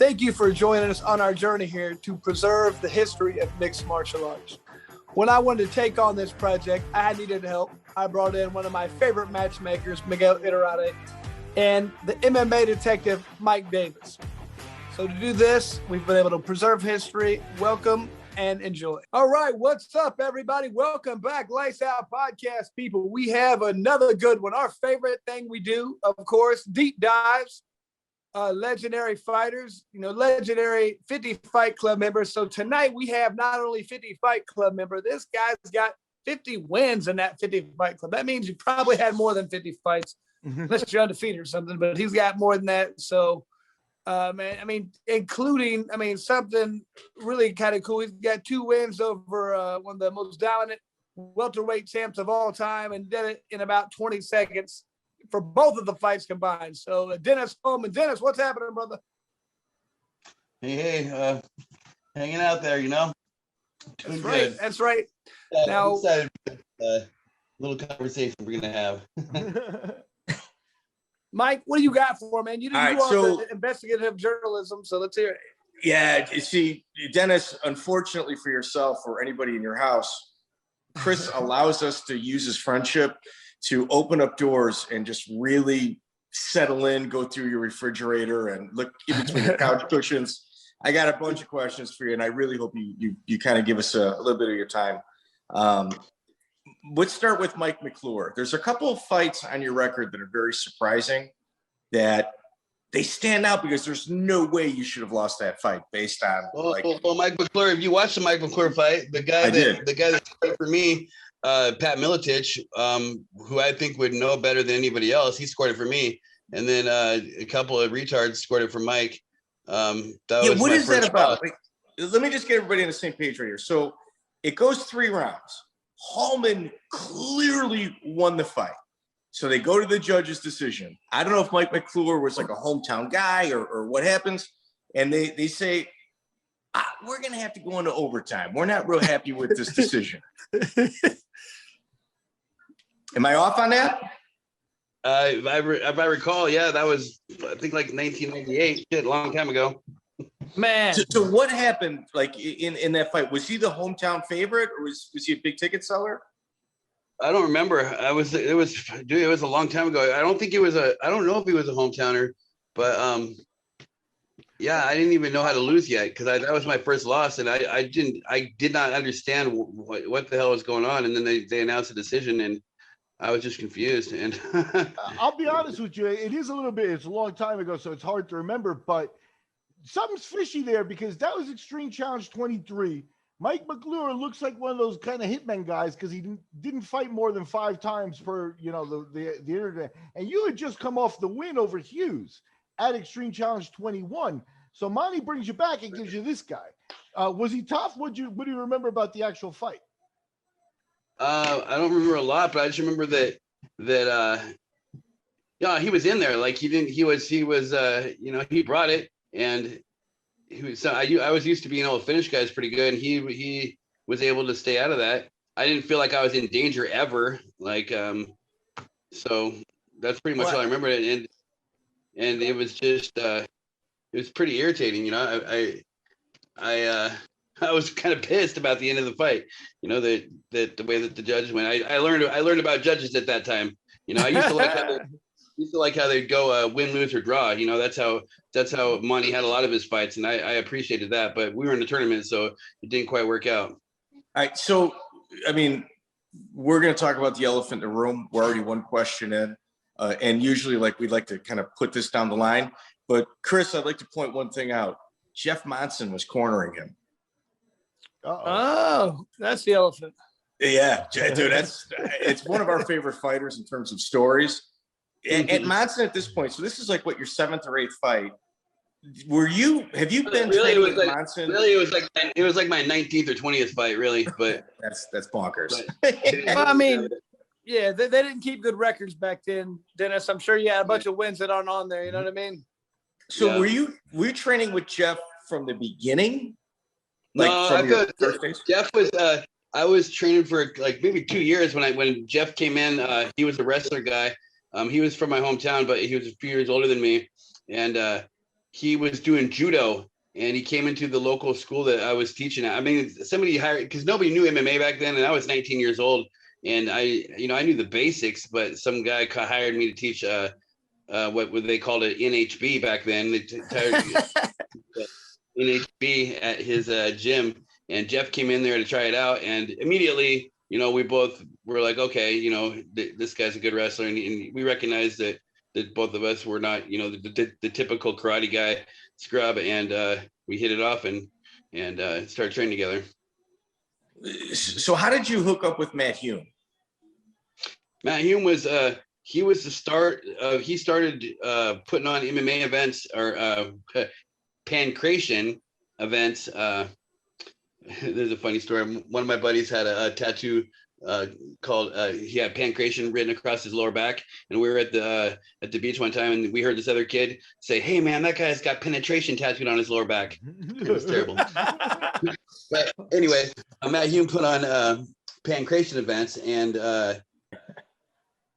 Thank you for joining us on our journey here to preserve the history of mixed martial arts. When I wanted to take on this project, I needed help. I brought in one of my favorite matchmakers, Miguel Iturrate, and the MMA detective, Mike Davis. So to do this, we've been able to preserve history. Welcome and enjoy. All right, what's up, everybody? Welcome back, Lights Out Podcast people. We have another good one. Our favorite thing we do, of course, deep dives. Legendary fighters, legendary 50 Fight Club members. So tonight we have not only 50 Fight Club member, this guy's got 50 wins in that 50 Fight Club. That means you probably had more than 50 fights, unless you're undefeated or something, but he's got more than that. So, including something really kind of cool. He's got 2 wins over one of the most dominant welterweight champs of all time and did it in about 20 seconds. For both of the fights combined. So Dennis Hallman. Dennis, what's happening, brother? Hey, hanging out there, Doing That's good. Right. That's right. Now, I'm excited for the little conversation we're gonna have. Mike, what do you got for man? You do the investigative journalism, so let's hear it. Yeah, you see, Dennis, unfortunately for yourself or anybody in your house, Chris allows us to use his friendship to open up doors and just really settle in, go through your refrigerator and look in between the couch cushions. I got a bunch of questions for you, and I really hope you kind of give us a little bit of your time. Let's start with Mike McClure. There's a couple of fights on your record that are very surprising, that they stand out because there's no way you should have lost that fight based on. Well, Mike McClure. If you watch the Mike McClure fight, the guy that scored for me, Pat Miletich, who I think would know better than anybody else, he scored it for me, and then a couple of retards scored it for Mike. What is that about? Let me just get everybody on the same page right here. So it goes 3 rounds. Hallman clearly won the fight. So they go to the judge's decision. I don't know if Mike McClure was like a hometown guy or what happens. And they say, we're going to have to go into overtime. We're not real happy with this decision. Am I off on that? If I recall, yeah, that was, I think, like 1998, a long time ago. Man. So what happened, like, in that fight? Was he the hometown favorite, or was he a big ticket seller? I don't remember. It was a long time ago. I don't know if he was a hometowner, but yeah, I didn't even know how to lose yet, because that was my first loss, and I did not understand what the hell was going on, and then they announced a decision, and I was just confused. And I'll be honest with you, it's a long time ago, so it's hard to remember, but something's fishy there, because that was Extreme Challenge 23. Mike McClure looks like one of those kind of hitman guys, because he didn't fight more than 5 times per the internet, and you had just come off the win over Hughes at Extreme Challenge 21. So Monty brings you back and gives you this guy. Was he tough? What do you remember about the actual fight? I don't remember a lot, but I just remember that he was in there. Like he brought it, and he was. I was used to being able to finish guys pretty good, and he was able to stay out of that. I didn't feel like I was in danger ever. So that's pretty much all I remember. And it was just it was pretty irritating. I was kind of pissed about the end of the fight. That the way that the judges went. I learned about judges at that time. I used to like how they'd go win, lose, or draw. That's how Monty had a lot of his fights, and I appreciated that. But we were in the tournament, so it didn't quite work out. All right, so we're going to talk about the elephant in the room. We're already one question in. And usually, we'd like to kind of put this down the line. But, Chris, I'd like to point one thing out. Jeff Monson was cornering him. Oh, that's the elephant. Yeah, dude, it's one of our favorite fighters in terms of stories. And Monson at this point, so this is like, what, your 7th or 8th fight? Have you been training with Monson? Really, it was like my 19th or 20th fight, really. But that's bonkers. Well, yeah, they didn't keep good records back then, Dennis. I'm sure you had a bunch of wins that aren't on there. You know what I mean? So were you training with Jeff from the beginning? Jeff was. I was training for maybe 2 years when Jeff came in. He was a wrestler guy. He was from my hometown, but he was a few years older than me, and he was doing judo, and he came into the local school that I was teaching at. I mean, somebody hired, because nobody knew MMA back then, and I was 19 years old, and I knew the basics, but some guy hired me to teach what they called it NHB back then. They hired NHB at his gym, and Jeff came in there to try it out, and immediately, we both were like, okay, this guy's a good wrestler, and we recognized that both of us were not, the typical karate guy scrub, and we hit it off and started training together. So how did you hook up with Matt Hume? Matt Hume was he was the start. He started putting on MMA events or pancration events. There's a funny story. One of my buddies had a tattoo called he had pancration written across his lower back, and we were at the beach one time, and we heard this other kid say, "Hey man, that guy's got penetration tattooed on his lower back." It was terrible. But anyway, Matt Hume put on pancration events, and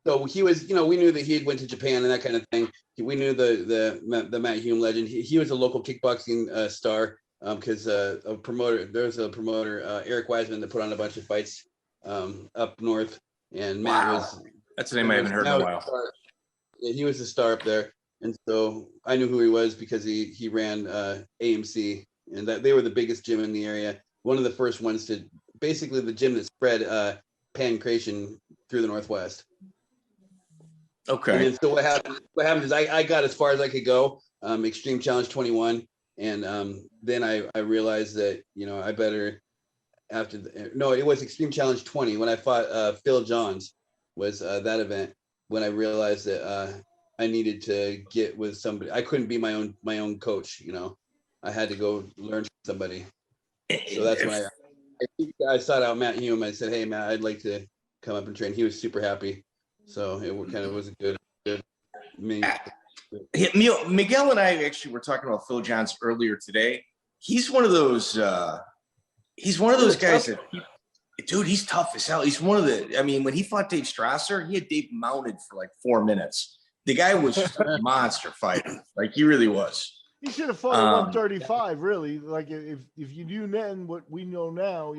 so he was, we knew that he had went to Japan and that kind of thing. We knew the Matt Hume legend. He was a local kickboxing star because there was a promoter, Eric Wiseman, that put on a bunch of fights up north, and Matt was. That's a name I haven't heard in a while. Yeah, he was a star up there, and so I knew who he was because he ran AMC, and that they were the biggest gym in the area. One of the first ones to, basically the gym that spread pancration through the Northwest. Okay. And so what happened is I got as far as I could go, Extreme Challenge 21, and then I realized that I better. It was Extreme Challenge 20 when I fought Phil Johns was that event, when I realized that I needed to get with somebody. I couldn't be my own coach, I had to go learn from somebody. So that's when I sought out Matt Hume. I said, "Hey Matt, I'd like to come up and train." He was super happy. So it kind of was a good me. Miguel and I actually were talking about Phil Johns earlier today. He's one of those guys that, dude, he's tough as hell. He's one of the, when he fought Dave Strasser, he had Dave mounted for like 4 minutes. The guy was just a monster fighter. Like, he really was. He should have fought at 135, really. Like, if you knew then what we know now,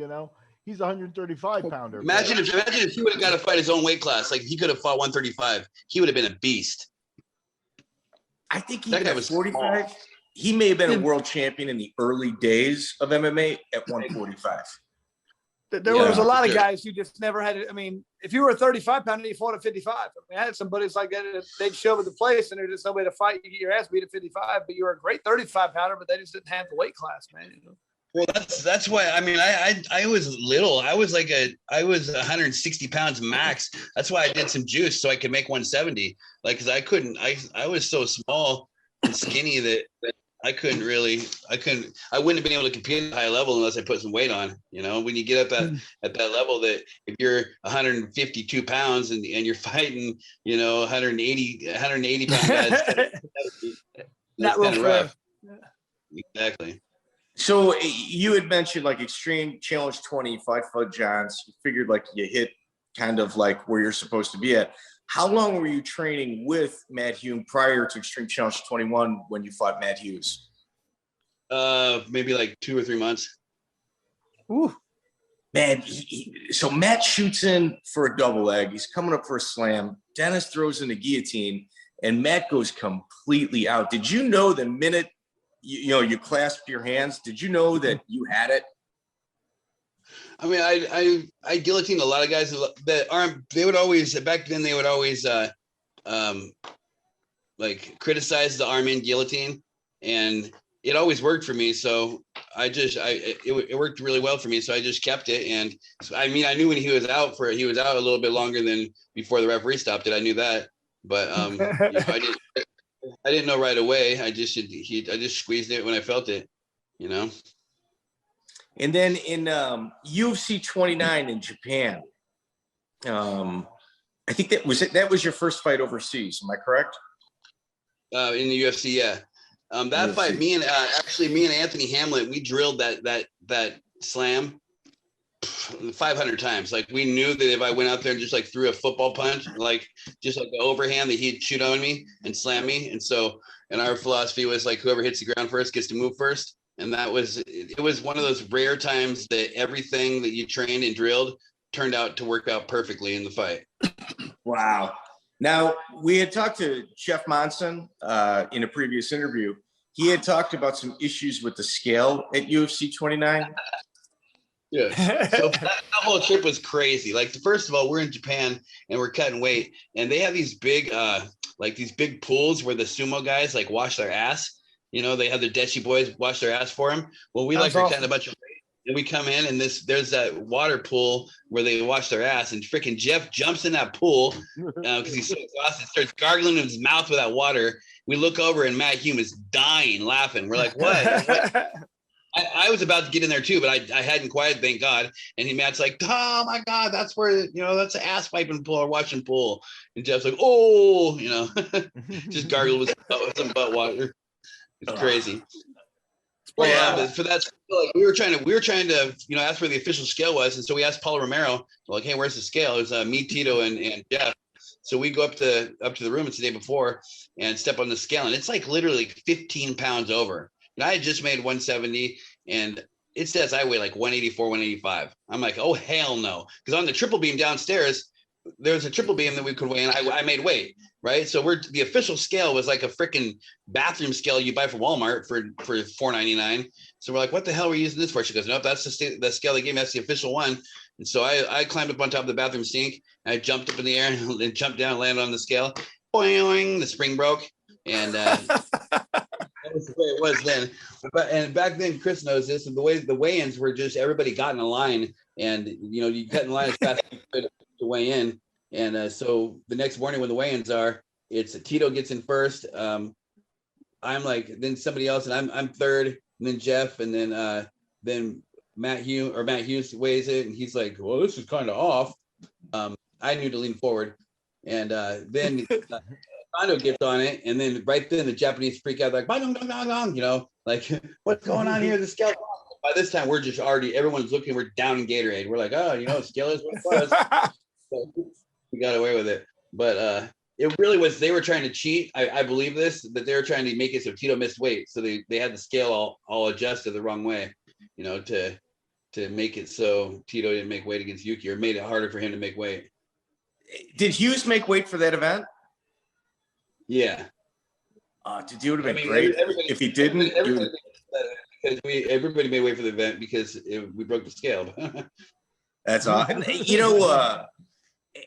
he's a 135 pounder. Imagine if he would have got to fight his own weight class. Like, he could have fought 135. He would have been a beast. I think he was 45. He may have been a world champion in the early days of MMA at 145. There was a lot of guys who just never had it. If you were a 35 pounder, you fought at 55. I had some buddies like that. They'd show up at the place and there's just no way to fight. You get your ass beat at 55, but you were a great 35 pounder, but they just didn't have the weight class, man. Well, that's why. I was little. I was 160 pounds max. That's why I did some juice so I could make 170. Like, because I was so small and skinny that I wouldn't have been able to compete at a high level unless I put some weight on. When you get up at that level, that if you're 152 pounds and you're fighting, 180 pound guys, that's kind of rough. Exactly. So you had mentioned like Extreme Challenge 20, fight Phil Johns. You figured like you hit kind of like where you're supposed to be at. How long were you training with Matt Hume prior to Extreme Challenge 21 when you fought Matt Hughes? Maybe like 2 or 3 months. Ooh. Man, so Matt shoots in for a double leg. He's coming up for a slam. Dennis throws in the guillotine, and Matt goes completely out. Did you know the minute you clasped your hands, did you know that you had it? I guillotined a lot of guys that aren't. They would always, back then, they would always like criticize the arm in guillotine, and it always worked for me. So it worked really well for me. So I just kept it. And I knew when he was out a little bit longer than before the referee stopped it. I knew that, but I didn't know right away. I just squeezed it when I felt it, And then in UFC 29 in Japan, I think that was your first fight overseas. Am I correct? In the UFC, yeah. That UFC. Fight, me and Anthony Hamlet, we drilled that slam. 500 times. Like, we knew that if I went out there and just like threw a football punch, like just like the overhand, that he'd shoot on me and slam me. And so, and our philosophy was like, whoever hits the ground first gets to move first. And it was one of those rare times that everything that you trained and drilled turned out to work out perfectly in the fight. Wow. Now, we had talked to Jeff Monson in a previous interview. He had talked about some issues with the scale at UFC 29. Yeah. So that whole trip was crazy. Like, first of all, we're in Japan and we're cutting weight, and they have these big, like these big pools where the sumo guys like wash their ass. You know, they have the Dechi boys wash their ass for them. Well, we like are cutting a bunch of weight, and we come in, and there's that water pool where they wash their ass, and freaking Jeff jumps in that pool because he's so exhausted, starts gargling in his mouth with that water. We look over, and Matt Hughes is dying laughing. We're like, what? I was about to get in there too, but I hadn't quite, thank God. And Matt's like, oh my God, that's where, you know, that's an ass wiping pool or washing pool. And Jeff's like, oh, you know, just gargle with some butt water. It's crazy. Well, for that, like, we were trying to, you know, ask where the official scale was. And so we asked Paulo Romero, like, hey, where's the scale? It was me, Tito, and Jeff. So we go up to the room, it's the day before, and step on the scale. And it's like literally 15 pounds over. And I had just made 170, and it says I weigh like 184, 185. I'm like, oh, hell no. Because on the triple beam downstairs, there's a triple beam that we could weigh, and I made weight, right? So the official scale was like a freaking bathroom scale you buy from Walmart for $4.99. So we're like, what the hell are we using this for? She goes, nope, that's the scale they gave me. That's the official one. And so I climbed up on top of the bathroom sink. And I jumped up in the air and jumped down and landed on the scale. Boing, the spring broke. And that was the way it was then. And back then, Chris knows this, and the way the weigh-ins were just everybody got in a line, and you know, you cut in line as fast as you could to weigh in. And so the next morning when the weigh-ins are, it's Tito gets in first. I'm like, then somebody else, and I'm third, and then Jeff, and then Matt Hughes weighs it, and he's like, well, this is kind of off. I knew to lean forward, and then Kondo gets on it, and then right then the Japanese freak out, like, dong, dong, dong, dong, you know, like, what's going on here? The scale. By this time, we're just already, everyone's looking, we're down in Gatorade. We're like, oh, you know, scale is what it was. So we got away with it. But it really was, they were trying to cheat. I believe this, that they were trying to make it so Tito missed weight. So they had the scale all adjusted the wrong way, you know, to make it so Tito didn't make weight against Yuki, or made it harder for him to make weight. Did Hughes make weight for that event? Yeah. Dude, would have been great if he didn't. Because everybody made weight for the event because we broke the scale. That's awesome. You know,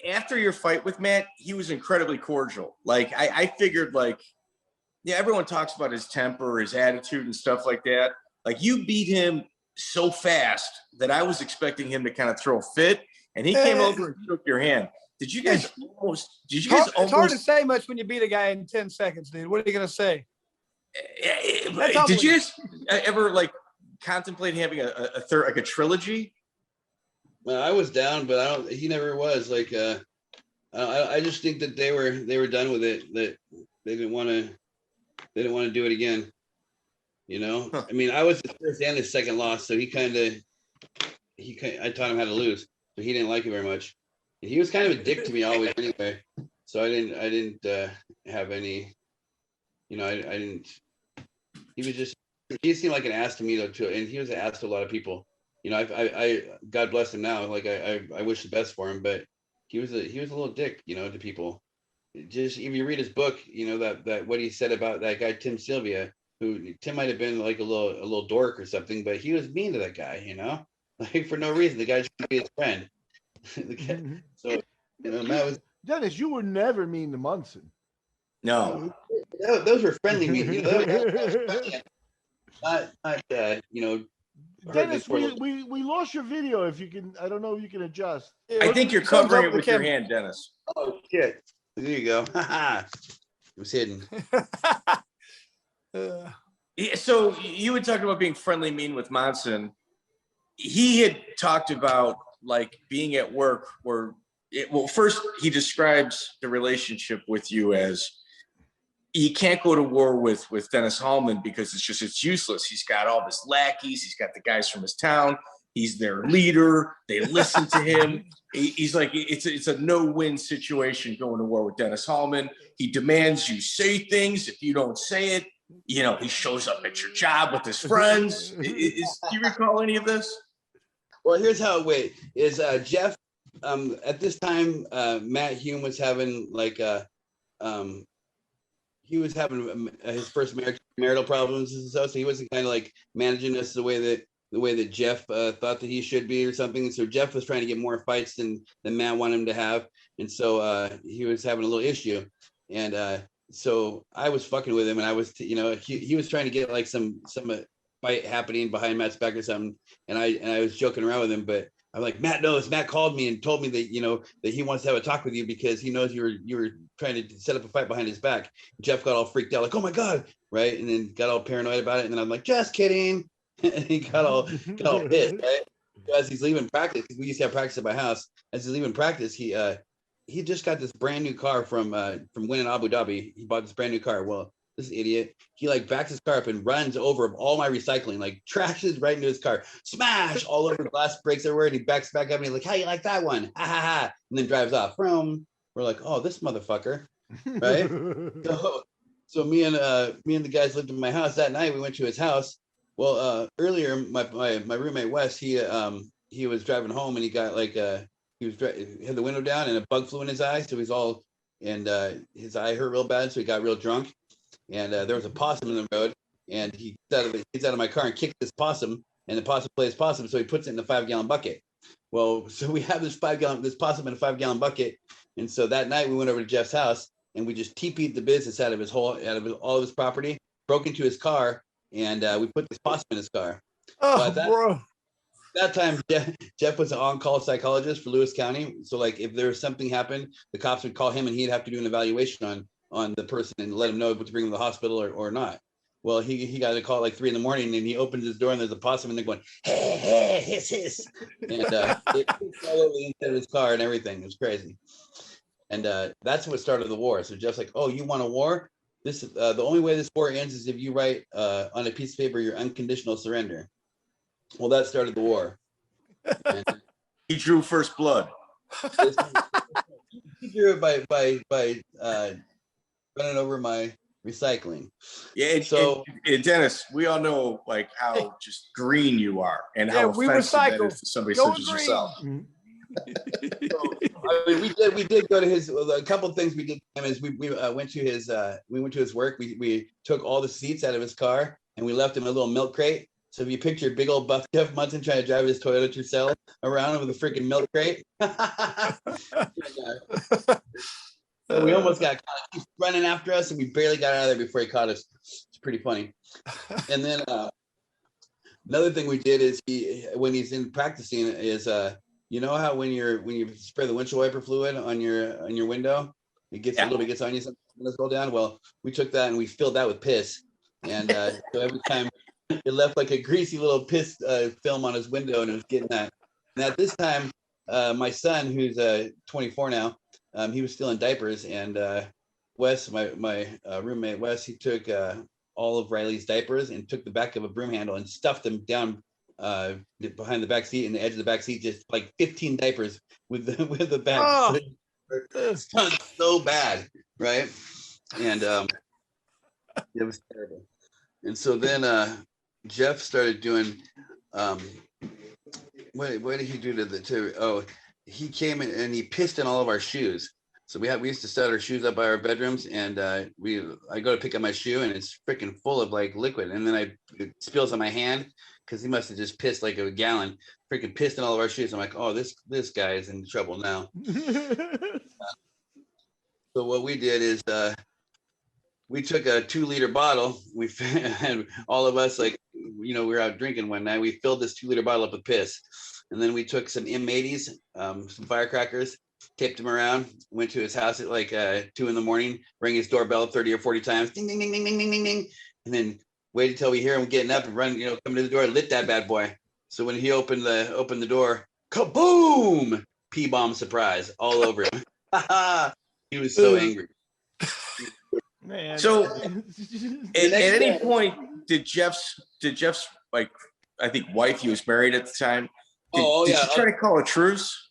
after your fight with Matt, he was incredibly cordial. Like, I figured, like, yeah, everyone talks about his temper, his attitude, and stuff like that. Like, you beat him so fast that I was expecting him to kind of throw a fit, and he came over and shook your hand. Did you guys almost? It's hard to say much when you beat a guy in 10 seconds, dude. What are you gonna say? Did you guys ever like contemplate having a third, like a trilogy? Well, I was down, but he never was. Like, I just think that they were done with it. That they didn't want to do it again. You know, I mean, I was his first and his second loss, so I taught him how to lose, so he didn't like it very much. He was kind of a dick to me always anyway. So I didn't have any, you know, I didn't, he seemed like an ass to me though too. And he was an ass to a lot of people. You know, I God bless him now. Like I wish the best for him, but he was a little dick, you know, to people. Just, if you read his book, you know, that what he said about that guy, Tim Sylvia, who Tim might've been like a little dork or something, but he was mean to that guy, you know, like for no reason. The guy should be his friend. So, you know, Matt was. Dennis, you were never mean to Monson. No, those were friendly mean. You know, not you know. Dennis, we lost your video. If you can, I don't know if you can adjust. I think you're covering it with your hand, Dennis. Oh shit! There you go. It was hidden. So you had talked about being friendly mean with Monson. He had talked about like being at work where first he describes the relationship with you as you can't go to war with Dennis Hallman because it's useless. He's got all his lackeys. He's got the guys from his town. He's their leader. They listen to him. He's like, it's a no-win situation going to war with Dennis Hallman. He demands you say things. If you don't say it, you know, he shows up at your job with his friends. Do you recall any of this? Well, here's how it went. Is Jeff, at this time, Matt Hume was having like he was having his first marital problems and stuff, so he wasn't kind of like managing us the way that Jeff thought that he should be or something. So Jeff was trying to get more fights than Matt wanted him to have, and so he was having a little issue, and so I was fucking with him, and I was, you know, he was trying to get like some fight happening behind Matt's back or something, and I was joking around with him, but I'm like, Matt knows. Matt called me and told me that, you know, that he wants to have a talk with you because he knows you were trying to set up a fight behind his back. Jeff got all freaked out, like, oh my God, right? And then got all paranoid about it. And then I'm like, just kidding. And he got all pissed, right? As he's leaving practice, because we used to have practice at my house. As he's leaving practice, he just got this brand new car from winning Abu Dhabi. He bought this brand new car. Well, this idiot, he like backs his car up and runs over all my recycling, like trashes right into his car, smash all over the glass, breaks everywhere, and he backs back up and he's like, how you like that one? Ha ha ha. And then drives off. We're like, oh, this motherfucker, right? So me and the guys lived in my house. That night we went to his house. Well, earlier my roommate Wes, he was driving home and he got like he had the window down and a bug flew in his eye, so he's all, and his eye hurt real bad, so he got real drunk. And there was a possum in the road, and he gets out of my car and kicks this possum, and the possum plays possum, so he puts it in a 5-gallon bucket. Well, so we have this possum in a 5-gallon bucket, and so that night we went over to Jeff's house, and we just TP'd the business out of all of his property, broke into his car, and we put this possum in his car. Oh, bro. That time, Jeff was an on-call psychologist for Lewis County, so like if there was something happened, the cops would call him, and he'd have to do an evaluation on the person and let him know to bring him to the hospital or not. Well, he got a call at like 3 a.m, and he opens his door and there's a possum and they're going, hey, hey, hiss. And it all over the inside of his car and everything. It was crazy. And that's what started the war. So Jeff's like, oh, you want a war? This the only way this war ends is if you write on a piece of paper your unconditional surrender. Well, that started the war. And he drew first blood. He drew it by running over my recycling. Yeah, and Dennis, we all know like how just green you are and how offensive that is to somebody such as yourself. So, I mean, we did go to his. A couple of things we did is we went to his work. We took all the seats out of his car and we left him a little milk crate. So if you picture big old buff Jeff Monson trying to drive his Toyota Tercel around with a freaking milk crate. So we almost got caught. He's running after us, and we barely got out of there before he caught us. It's pretty funny. And then another thing we did is when he's in practicing is you know how when you spray the windshield wiper fluid on your window, it gets a little bit gets on you. Let's go down. Well, we took that and we filled that with piss, and so every time it left like a greasy little piss film on his window, and it was getting that. And at this time, my son, who's 24 now. He was still in diapers, and Wes, my roommate Wes, he took all of Riley's diapers and took the back of a broom handle and stuffed them down behind the back seat and the edge of the back seat, just like 15 diapers with the bag. Oh. It sounds so bad, right? And it was terrible. And so then Jeff started doing what did he do to he came in and he pissed in all of our shoes. So we used to set our shoes up by our bedrooms, and I go to pick up my shoe and it's freaking full of like liquid, and then it spills on my hand because he must have just pissed like a gallon, freaking pissed in all of our shoes. I'm like, oh, this guy is in trouble now. So what we did is we took a 2-liter bottle. And all of us, like, you know, we were out drinking one night. We filled this 2-liter bottle up with piss. And then we took some M80s, some firecrackers, taped them around, went to his house at like 2 a.m, rang his doorbell 30 or 40 times, ding, ding, ding, ding, ding, ding, ding, ding. And then waited till we hear him getting up and run, you know, coming to the door, lit that bad boy. So when he opened the door, kaboom! P-bomb surprise all over him. He was so angry. Man. So at any point did Jeff's like, I think wife, he was married at the time, Did she try to call a truce?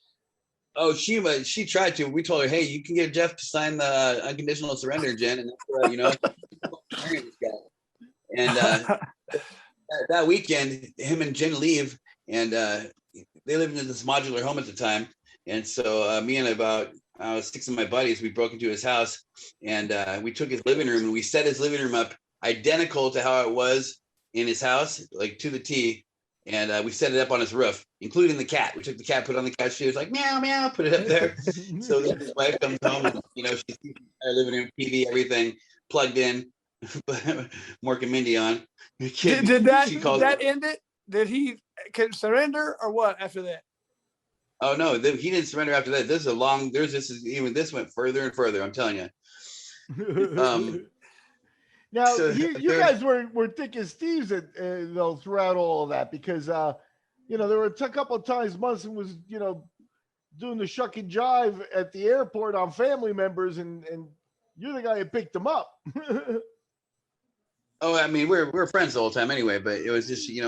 Oh, she tried to. We told her, hey, you can get Jeff to sign the unconditional surrender, Jen, and that's and that weekend, him and Jen leave, and they lived in this modular home at the time. And so me and about 6 of my buddies, we broke into his house, and we took his living room and we set his living room up identical to how it was in his house, like to the T. And we set it up on his roof, including the cat. We took the cat, put it on the couch. She was like, meow, meow, put it up there. So then his wife comes home and, she sees our living room, TV, everything plugged in, Mork and Mindy on. Did that end it? Did he surrender or what after that? Oh, no, he didn't surrender after that. This went further and further, I'm telling you. Now, so you guys were thick as thieves throughout all of that because, there were a couple of times Monson was, doing the shuck and jive at the airport on family members, and you're the guy who picked them up. Oh, I mean, we're friends the whole time anyway, but it was just, just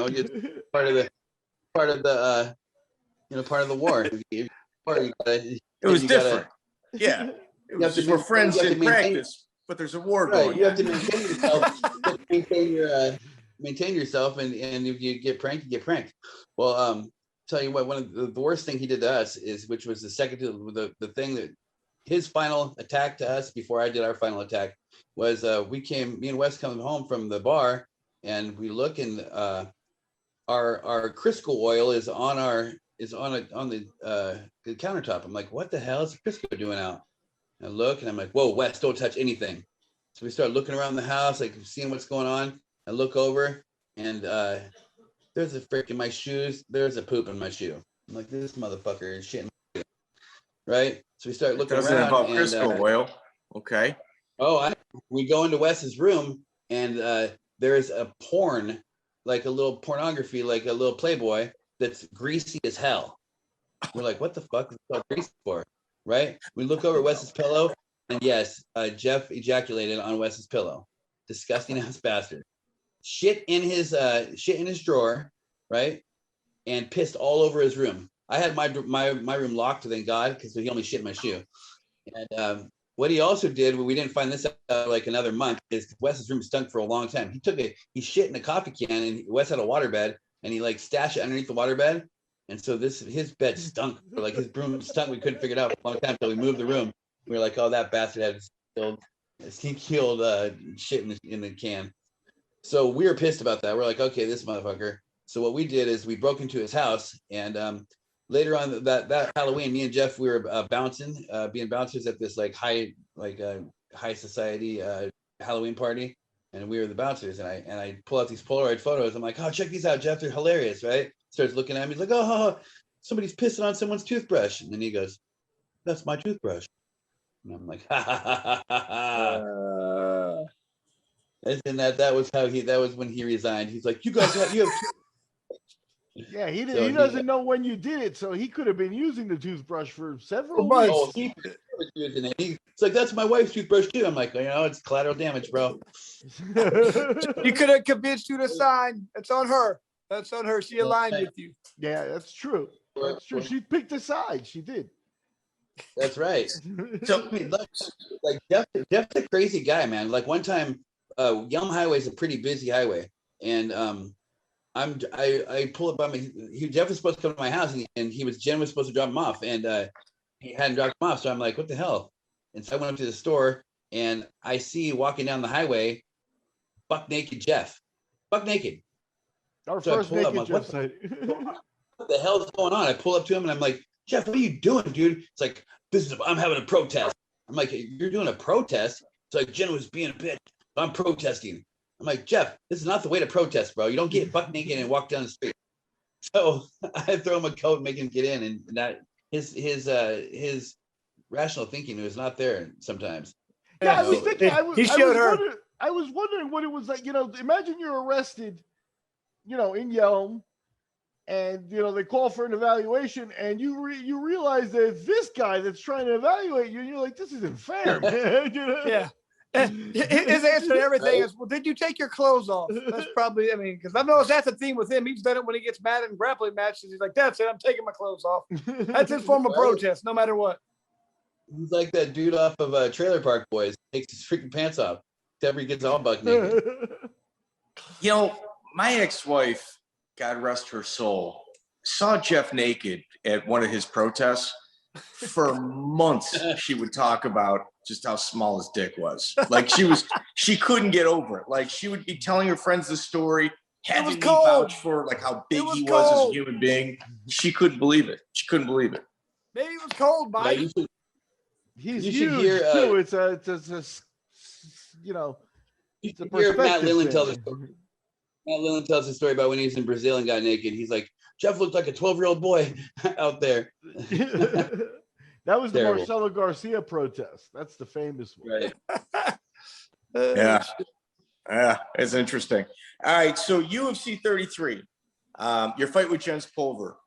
part of the war. It was different. Yeah. It was just we're friends in practice. But there's a war going. You have to maintain yourself. Maintain yourself, and if you get pranked, you get pranked. Well, tell you what, one of the worst thing he did to us which was the second to the thing that his final attack to us before I did our final attack was me and Wes coming home from the bar, and we look and our Crisco oil is on the countertop. I'm like, what the hell is Crisco doing out? I look and I'm like, whoa, Wes, don't touch anything. So we start looking around the house, like seeing what's going on. I look over and there's a frick in my shoes. There's a poop in my shoe. I'm like, this motherfucker is shitting. Right? So we start looking around. About Crisco oil. Okay. We go into Wes's room and there's a porn, like a little pornography, like a little Playboy that's greasy as hell. We're like, what the fuck is it called greasy for? Right? We look over Wes's pillow, and yes, Jeff ejaculated on Wes's pillow. Disgusting ass bastard. Shit in his drawer, right? And pissed all over his room. I had my room locked, thank God, because he only shit in my shoe. And what he also did, when we didn't find this out like another month, is Wes's room stunk for a long time. He shit in a coffee can, and Wes had a waterbed, and he like stashed it underneath the waterbed. And so his bed stunk, or like his broom stunk. We couldn't figure it out for a long time until we moved the room. We were like, oh, that bastard had killed shit in the can. So we were pissed about that. We're like, okay, this motherfucker. So what we did is we broke into his house, and later on that Halloween, me and Jeff, we were being bouncers at this high society Halloween party, and we were the bouncers. And I pull out these Polaroid photos. I'm like, oh, check these out, Jeff. They're hilarious, right? Starts looking at me. He's like, oh, somebody's pissing on someone's toothbrush. And then he goes, that's my toothbrush. And I'm like, ha, ha, ha, ha, ha. And that was when he resigned. He's like, you have yeah, he doesn't know when you did it, so he could have been using the toothbrush for several months. Oh, he was using it. It's like, that's my wife's toothbrush too. I'm like, it's collateral damage, bro. He could have convinced you to sign. It's on her. That's on her. She aligned with you. Yeah, that's true. That's true. She picked a side. She did. That's right. So I mean, like Jeff's a crazy guy, man. Like one time, Yelm Highway is a pretty busy highway, and I pull up on me. Jeff was supposed to come to my house, and Jen was supposed to drop him off, and he hadn't dropped him off. So I'm like, what the hell? And so I went up to the store, and I see walking down the highway, buck naked Jeff, buck naked. Our first naked Jeff site. What the hell is going on? I pull up to him, and I'm like, Jeff, what are you doing, dude? It's like, I'm having a protest. I'm like, you're doing a protest? It's like, Jen was being a bitch. I'm protesting. I'm like, Jeff, this is not the way to protest, bro. You don't get buck naked and walk down the street. So I throw him a coat and make him get in, and that his rational thinking was not there sometimes. Yeah, I was thinking. I was wondering what it was like. Imagine you're arrested, in Yelm, and they call for an evaluation, and you realize that it's this guy that's trying to evaluate you, and you're like, this isn't fair, man. Yeah. His answer to everything is, well, did you take your clothes off? That's probably, I mean, because I've noticed that's a theme with him. He's done it when he gets mad in grappling matches. He's like, that's it, I'm taking my clothes off. That's his form of protest, no matter what. He's like that dude off of Trailer Park Boys. Takes his freaking pants off. Except he gets all buck naked. You know, my ex-wife, God rest her soul, saw Jeff naked at one of his protests. For months, she would talk about just how small his dick was. Like she couldn't get over it. Like she would be telling her friends the story, having me vouch for like how big he was as a human being. She couldn't believe it. She couldn't believe it. Maybe it was cold, Mike. He's huge too. It's a you know, it's a hear Matt perspective Lindland thing. tell the story. Matt Lindland tells the story about when he was in Brazil and got naked. He's like, Jeff looked like a 12-year-old boy out there. That was the Terrible. Marcelo Garcia protest. That's the famous one. Right. Yeah, it's interesting. All right, so UFC 33, your fight with Jens Pulver.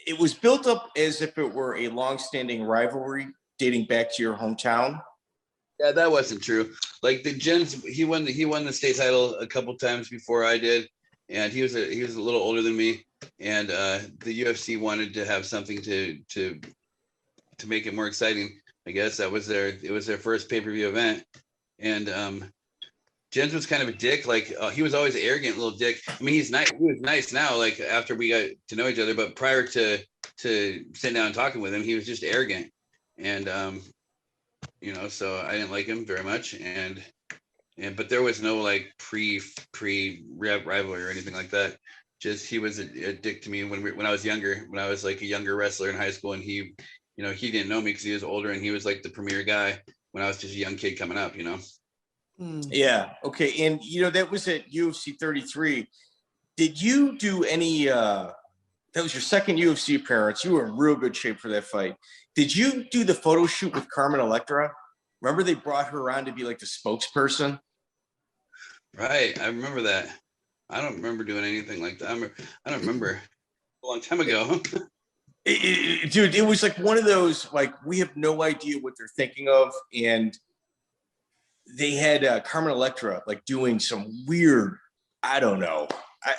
It was built up as if it were a long-standing rivalry dating back to your hometown. Yeah, that wasn't true. Like the Jens, he won the state title a couple times before I did, and he was a little older than me. And the UFC wanted to have something to make it more exciting. I guess it was their first pay-per-view event, and Jens was kind of a dick. Like he was always an arrogant little dick. I mean, he's nice. He was nice now, like after we got to know each other. But prior to sitting down and talking with him, he was just arrogant, and you know, so I didn't like him very much. And but there was no like pre rivalry or anything like that. Just he was a dick to me when I was younger, when I was like a younger wrestler in high school, and he, you know, he didn't know me because he was older and he was like the premier guy when I was just a young kid coming up, you know. Yeah. Okay. And you know, that was at UFC 33. Did you do any that was your second UFC appearance? You were in real good shape for that fight. Did you do the photo shoot with Carmen Electra? Remember they brought her around to be like the spokesperson? Right. I remember that. I don't remember doing anything like that. I don't remember. A long time ago. Dude, it was like one of those, like, we have no idea what they're thinking of. And they had Carmen Electra like doing some weird, I don't know,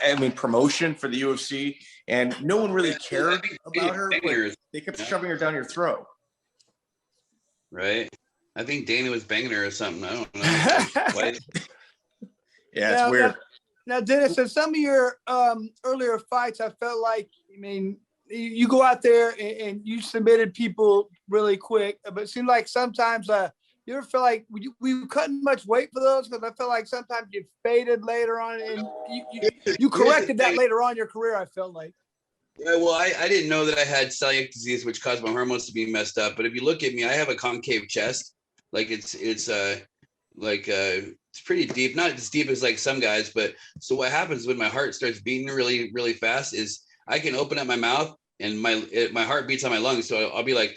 I mean, promotion for the UFC, and no one really cared about her, but they kept shoving her down your throat. Right. I think Dana was banging her or something. I don't know. Yeah, it's weird. Now, Dennis, in some of your earlier fights, I felt like, I mean, you go out there and you submitted people really quick, but it seemed like sometimes you ever feel like we couldn't much weight for those? Because I feel like sometimes you faded later on, and you corrected that later on in your career, I felt like. Yeah, well, I didn't know that I had celiac disease, which caused my hormones to be messed up. But if you look at me, I have a concave chest. Like it's pretty deep, not as deep as like some guys. But so what happens when my heart starts beating really, really fast is I can open up my mouth and my heart beats on my lungs. So I'll be like,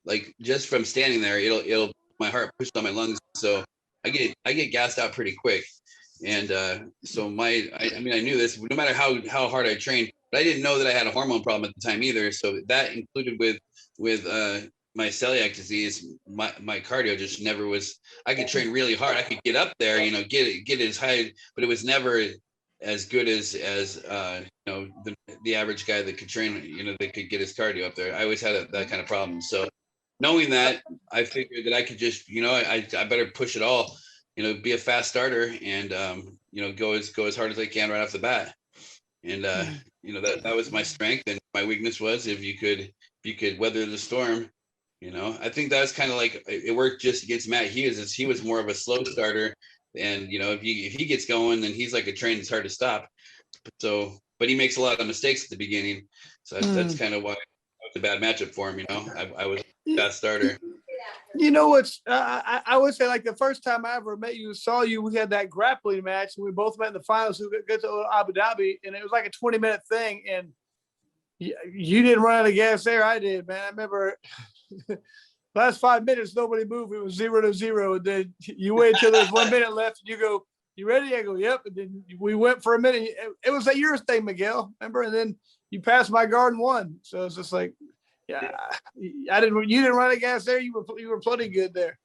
like just from standing there, it'll my heart pushes on my lungs. So I get gassed out pretty quick. And so I knew this no matter how hard I trained, but I didn't know that I had a hormone problem at the time either. So that included with my celiac disease, my cardio just never was. I could train really hard. I could get up there, you know, get as high, but it was never as good as you know, the average guy that could train, you know, that could get his cardio up there. I always had that kind of problem. So knowing that, I figured that I could just, you know, I better push it all, you know, be a fast starter and you know, go as hard as I can right off the bat. And you know, that was my strength, and my weakness was if you could weather the storm. You know, I think that was kind of like it worked just against Matt Hughes, as he was more of a slow starter, and you know, if he gets going, then he's like a train that's hard to stop. So, but he makes a lot of mistakes at the beginning, so that's kind of why it was a bad matchup for him. You know, I was a fast starter. You know what's I would say, like the first time I ever met you, saw you, we had that grappling match, and we both met in the finals. We got to Abu Dhabi, and it was like a 20-minute thing, and you didn't run out of gas there. I did, man. I remember last 5 minutes, nobody moved. It was 0-0, and then you wait until there's 1 minute left, and you go, "You ready?" I go, "Yep." And then we went for a minute. It was that yours thing, Miguel. Remember? And then you passed my guard and won. So it's just like, yeah, you didn't run out of gas there. You were plenty good there.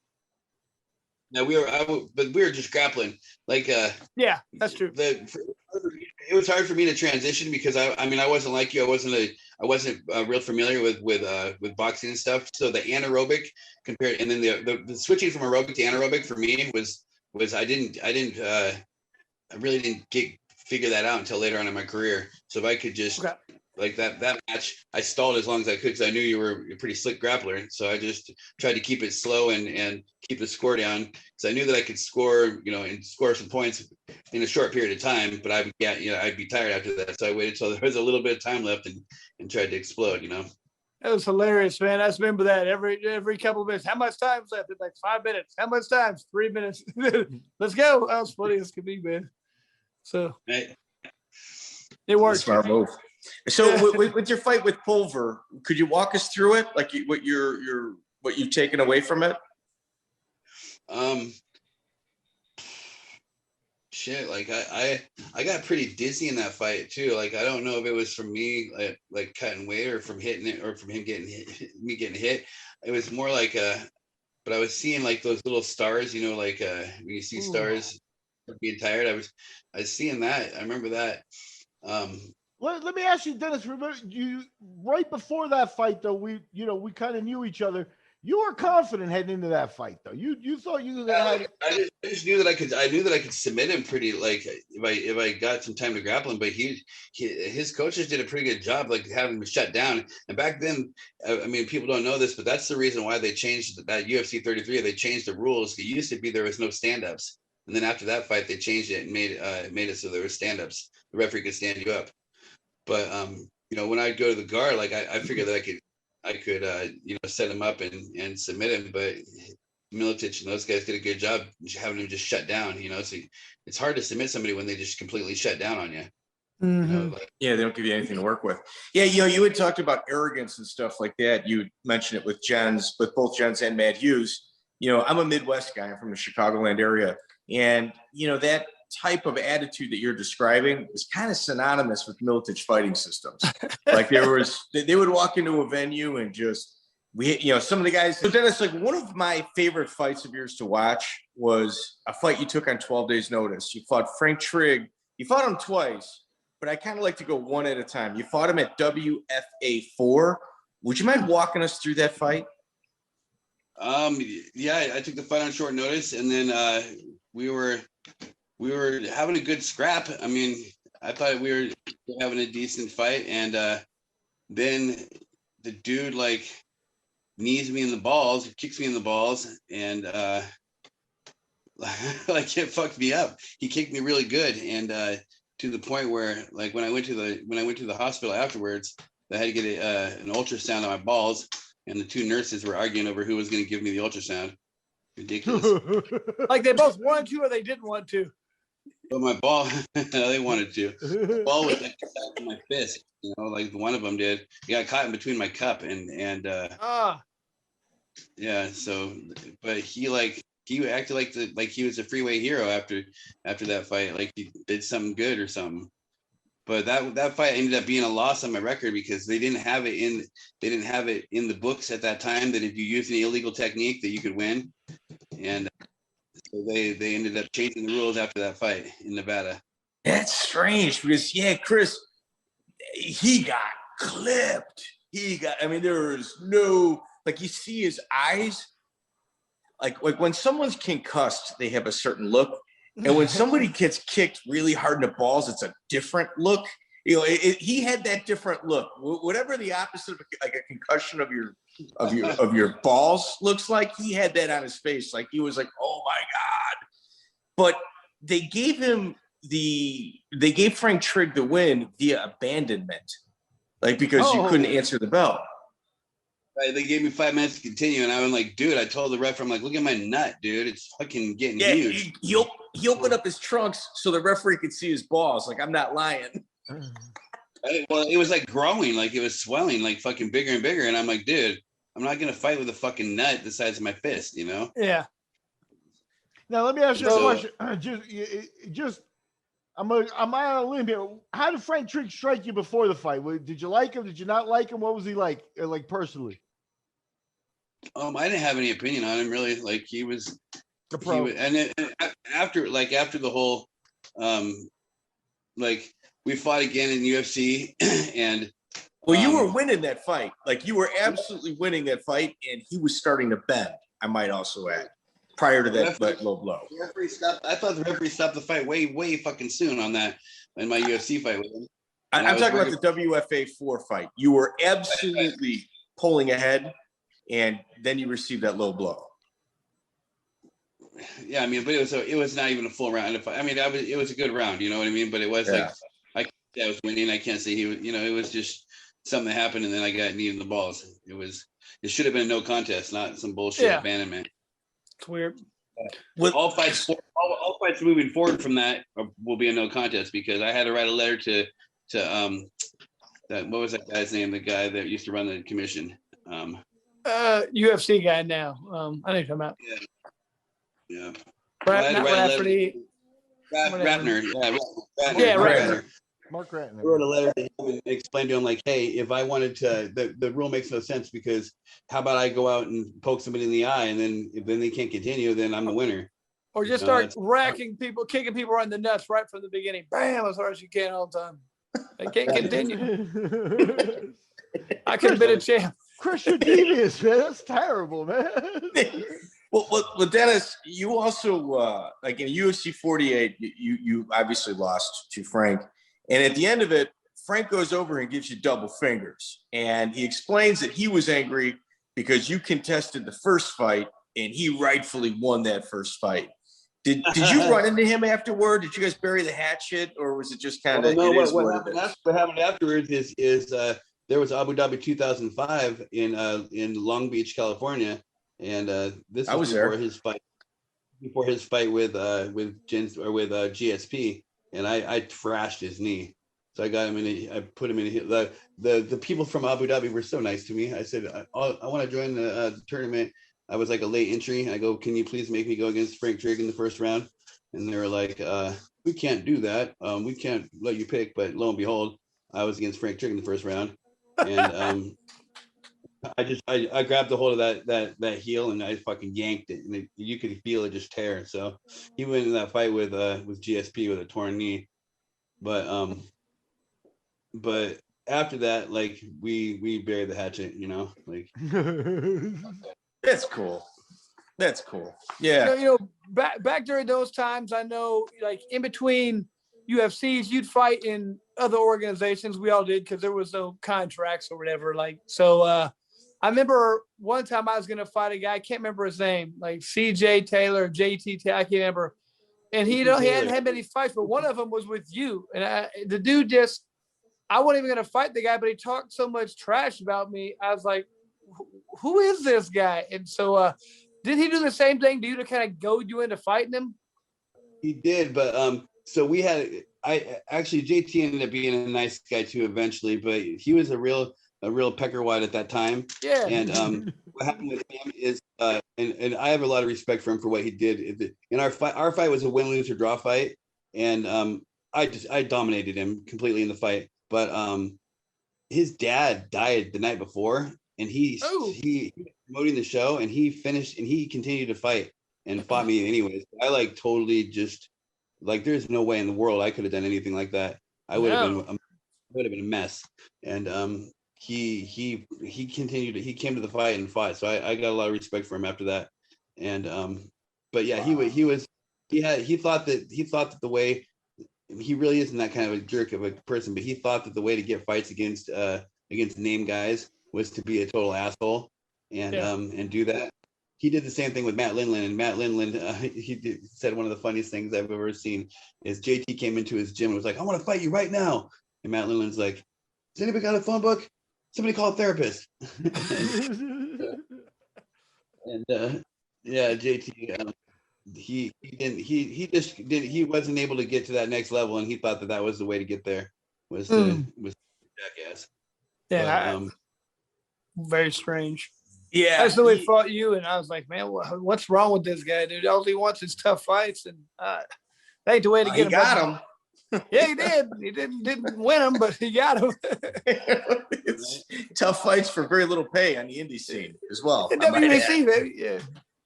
No, but we were just grappling. Like, yeah, that's true. It was hard for me to transition because I mean, I wasn't like you. I wasn't real familiar with boxing and stuff. So the anaerobic compared, and then the switching from aerobic to anaerobic for me was I really didn't figure that out until later on in my career. So if I could just like that match, I stalled as long as I could because I knew you were a pretty slick grappler. So I just tried to keep it slow and keep the score down because I knew that I could score, and score some points in a short period of time. But I'd be tired after that. So I waited till there was a little bit of time left and tried to explode. That was hilarious, man. I just remember that every couple of minutes. How much time's left? It's like 5 minutes. How much time? 3 minutes. Let's go. That was funny as could be, man. So it worked. Smart move. So with your fight with Pulver, could you walk us through it? Like what you've taken away from it? Shit, like I got pretty dizzy in that fight too. Like I don't know if it was from me like cutting weight or from hitting it or from him getting hit. It was more like but I was seeing like those little stars, like when you see stars being tired. I was seeing that. I remember that. Let me ask you, Dennis. Remember you right before that fight, though. We kind of knew each other. You were confident heading into that fight, though. You thought you had. I just knew that I could. I knew that I could submit him pretty. Like if I got some time to grapple him, but his coaches did a pretty good job, like having him shut down. And back then, I mean, people don't know this, but that's the reason why they changed that UFC 33. They changed the rules. It used to be there was no stand-ups, and then after that fight, they changed it and made it so there were stand-ups. The referee could stand you up. But when I go to the guard, like I figured that I could set him up and submit him. But Miletich and those guys did a good job having him just shut down. So it's hard to submit somebody when they just completely shut down on you. Mm-hmm. They don't give you anything to work with. Yeah, you had talked about arrogance and stuff like that. You mentioned it with both Jens and Matt Hughes. I'm a Midwest guy. I'm from the Chicagoland area, and that type of attitude that you're describing is kind of synonymous with Miletich fighting systems. Like they would walk into a venue and just some of the guys. So Dennis, like one of my favorite fights of yours to watch was a fight you took on 12 days notice. You fought Frank Trigg. You fought him twice, but I kind of like to go one at a time. You fought him at WFA 4. Would you mind walking us through that fight? I took the fight on short notice, and then we were having a good scrap. I mean, I thought we were having a decent fight, and then the dude like knees me in the balls, kicks me in the balls, and like it fucked me up. He kicked me really good, and to the point where like when I went to the hospital afterwards, I had to get an ultrasound on my balls, and the two nurses were arguing over who was going to give me the ultrasound. Ridiculous. Like they both wanted to or they didn't want to. But my ball, they wanted to. The ball was like in my fist, like one of them did. He got caught in between my cup and yeah. So, but he acted like he was a freeway hero after that fight, like he did something good or something. But that fight ended up being a loss on my record because they didn't have it in the books at that time that if you used an illegal technique that you could win, and so they ended up changing the rules after that fight in Nevada. That's strange because Chris, he got clipped. There was no, like you see his eyes, like when someone's concussed, they have a certain look. And when somebody gets kicked really hard in the balls, it's a different look. He had that different look. Whatever the opposite of like a concussion of your balls looks like, he had that on his face. Like he was like, "Oh my God!" But they gave Frank Trigg the win via abandonment, like because you couldn't answer the bell. Right, they gave me 5 minutes to continue, and I was like, "Dude," I told the ref, "I'm like, look at my nut, dude. It's fucking getting huge." He opened up his trunks so the referee could see his balls. Like, I'm not lying. Well, it was like growing, like it was swelling, like fucking bigger and bigger. And I'm like, dude, I'm not gonna fight with a fucking nut the size of my fist, Yeah. Now let me ask you a question. I'm out on a limb here. How did Frank Trigg strike you before the fight? Did you like him? Did you not like him? What was he like personally? I didn't have any opinion on him really. Like he was and then after the whole, like we fought again in UFC, and well, you were winning that fight. Like you were absolutely winning that fight, and he was starting to bend. I might also add, prior to that low blow. I thought the referee stopped the fight way fucking soon on that in my UFC fight with him. I'm talking about the WFA 4 fight. You were absolutely pulling ahead, and then you received that low blow. Yeah, I mean, but it was not even a full round. It was a good round, you know what I mean? But it was like I was winning. I can't say he was, you know, it was just something that happened, and then I got kneed in the balls. It should have been a no contest, not some bullshit abandonment. It's weird. All fights moving forward from that will be a no contest, because I had to write a letter to that, what was that guy's name? The guy that used to run the commission. UFC guy now. I need to come out. Yeah. Not Rafferty. Ratner. Yeah, Ratner. Mark Ratner. I wrote a letter to him and explained to him, like, hey, if I wanted to, the rule makes no sense, because how about I go out and poke somebody in the eye, and then if they can't continue, then I'm the winner. Or just start racking people, kicking people right in the nuts right from the beginning. Bam, as hard as you can all the time. They can't continue. I could have been a champ. Christian devious, man. That's terrible, man. Well, Dennis, you also like in UFC 48, you obviously lost to Frank, and at the end of it, Frank goes over and gives you double fingers, and he explains that he was angry because you contested the first fight, and he rightfully won that first fight. Did you run into him afterward? Did you guys bury the hatchet, or was it just kind of? No, what happened afterwards is there was Abu Dhabi 2005 in Long Beach, California, and this was before his fight with GSP, and I thrashed his knee. So I got him I put him in the people from Abu Dhabi were so nice to me. I said, I want to join the tournament. I was like a late entry. I go, can you please make me go against Frank Trigg in the first round? And they were like, we can't do that. We can't let you pick. But lo and behold, I was against Frank Trigg in the first round. And I grabbed the hold of that heel, and I fucking yanked it, and you could feel it just tear. So he went in that fight with GSP with a torn knee. But after that, like we buried the hatchet, you know, like. That's cool. Yeah. You know, back during those times, I know, like in between UFCs, you'd fight in other organizations. We all did, because there was no contracts or whatever. Like, so I remember one time I was going to fight a guy. I can't remember his name, like CJ Taylor, JT Taylor, I can't remember. And he hadn't had many fights, but one of them was with you. And the dude just, I wasn't even going to fight the guy, but he talked so much trash about me. I was like, who is this guy? And so did he do the same thing to you to kind of goad you into fighting him? He did, but so JT ended up being a nice guy too eventually, but he was a real peckerwhite at that time. Yeah. And what happened with him is and I have a lot of respect for him for what he did. In our fight was a win, lose, or draw fight, and I dominated him completely in the fight. But his dad died the night before, and he was promoting the show, and he finished, and he continued to fight and fought me anyways. I like totally just like, there's no way in the world I could have done anything like that. I would have been a mess. And he continued, he came to the fight and fought. So I got a lot of respect for him after that. And but yeah, he thought that the way, he really isn't that kind of a jerk of a person, but he thought that the way to get fights against name guys was to be a total asshole and do that. He did the same thing with Matt Lindland, and Matt Lindland, said one of the funniest things I've ever seen is JT came into his gym and was like, I want to fight you right now. And Matt Lindland's like, has anybody got a phone book? Somebody call a therapist. And JT, he wasn't able to get to that next level, and he thought that was the way to get there, was jackass. Yeah, but, very strange. Yeah, I really fought you, and I was like, man, what's wrong with this guy, dude? All he wants is tough fights, and that ain't the way to get him. Got him. Yeah, he did. He didn't win him, but he got him. It's tough fights for very little pay on the indie scene as well. The WBC, baby. Yeah.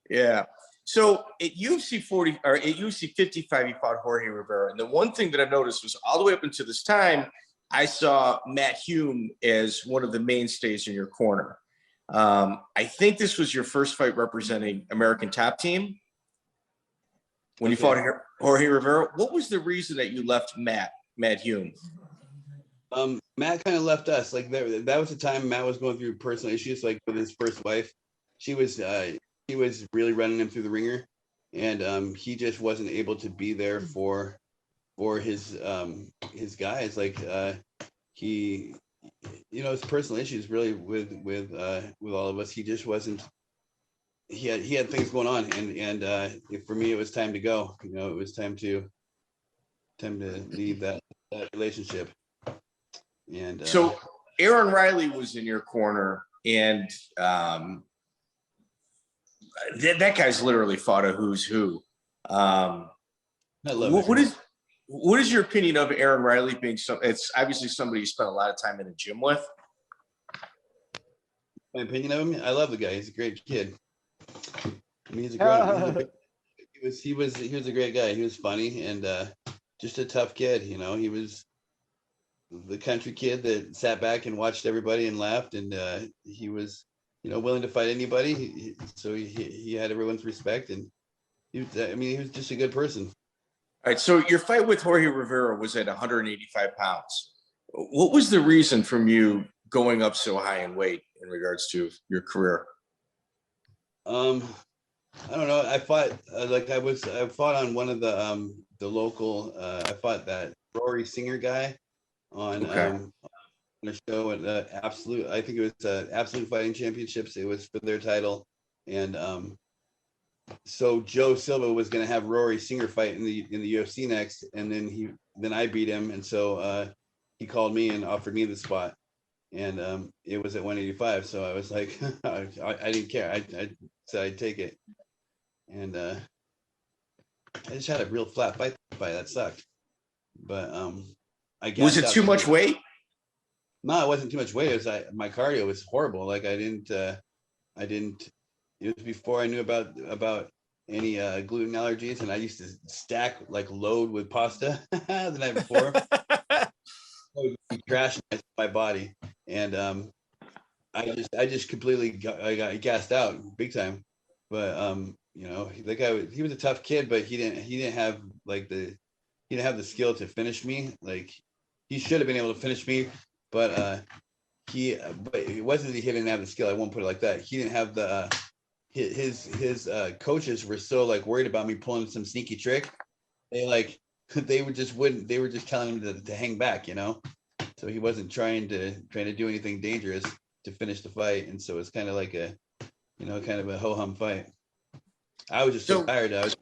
Yeah. So at UFC 40 or at UFC 55, you fought Jorge Rivera. And the one thing that I've noticed was all the way up until this time, I saw Matt Hughes as one of the mainstays in your corner. I think this was your first fight representing American Top Team when you fought Jorge Rivera. What was the reason that you left Matt Hughes? Matt kind of left us. Like that was the time Matt was going through personal issues, like with his first wife. She was really running him through the ringer, and he just wasn't able to be there for his guys. Like he, his personal issues really with all of us. He just wasn't. He had things going on, and for me, it was time to go. It was time to leave that relationship. And so Aaron Riley was in your corner, and that guy's literally fought a who's who. What is your opinion of Aaron Riley being it's obviously somebody you spent a lot of time in the gym with? My opinion of him, I love the guy. He's a great kid. I mean, he's a great. He was a great guy. He was funny and just a tough kid. He was the country kid that sat back and watched everybody and laughed, and he was willing to fight anybody. So he had everyone's respect, and he was just a good person. All right, so your fight with Jorge Rivera was at 185 pounds. What was the reason from you going up so high in weight in regards to your career? I don't know. I fought I fought on one of the local. I fought that Rory Singer guy on a show at Absolute. I think it was Absolute Fighting Championships. It was for their title, and so Joe Silva was going to have Rory Singer fight in the UFC next, and then I beat him, and so he called me and offered me the spot, and it was at 185. So I was like, I didn't care. I said I'd take it, and I just had a real flat fight. That sucked, but I guess was it too much weight? No, it wasn't too much weight. It was my cardio was horrible. Like I didn't. It was before I knew about any gluten allergies, and I used to stack load with pasta the night before. I would be crashing my body, and I just completely got gassed out big time. But the guy, he was a tough kid, but he didn't have the skill to finish me. Like he should have been able to finish me, but it wasn't that he didn't have the skill. I won't put it like that. He didn't have the his coaches were so worried about me pulling some sneaky trick. They were just telling him to hang back, so he wasn't trying to do anything dangerous to finish the fight. And so it's kind of like a kind of a ho-hum fight. I was just so tired. I was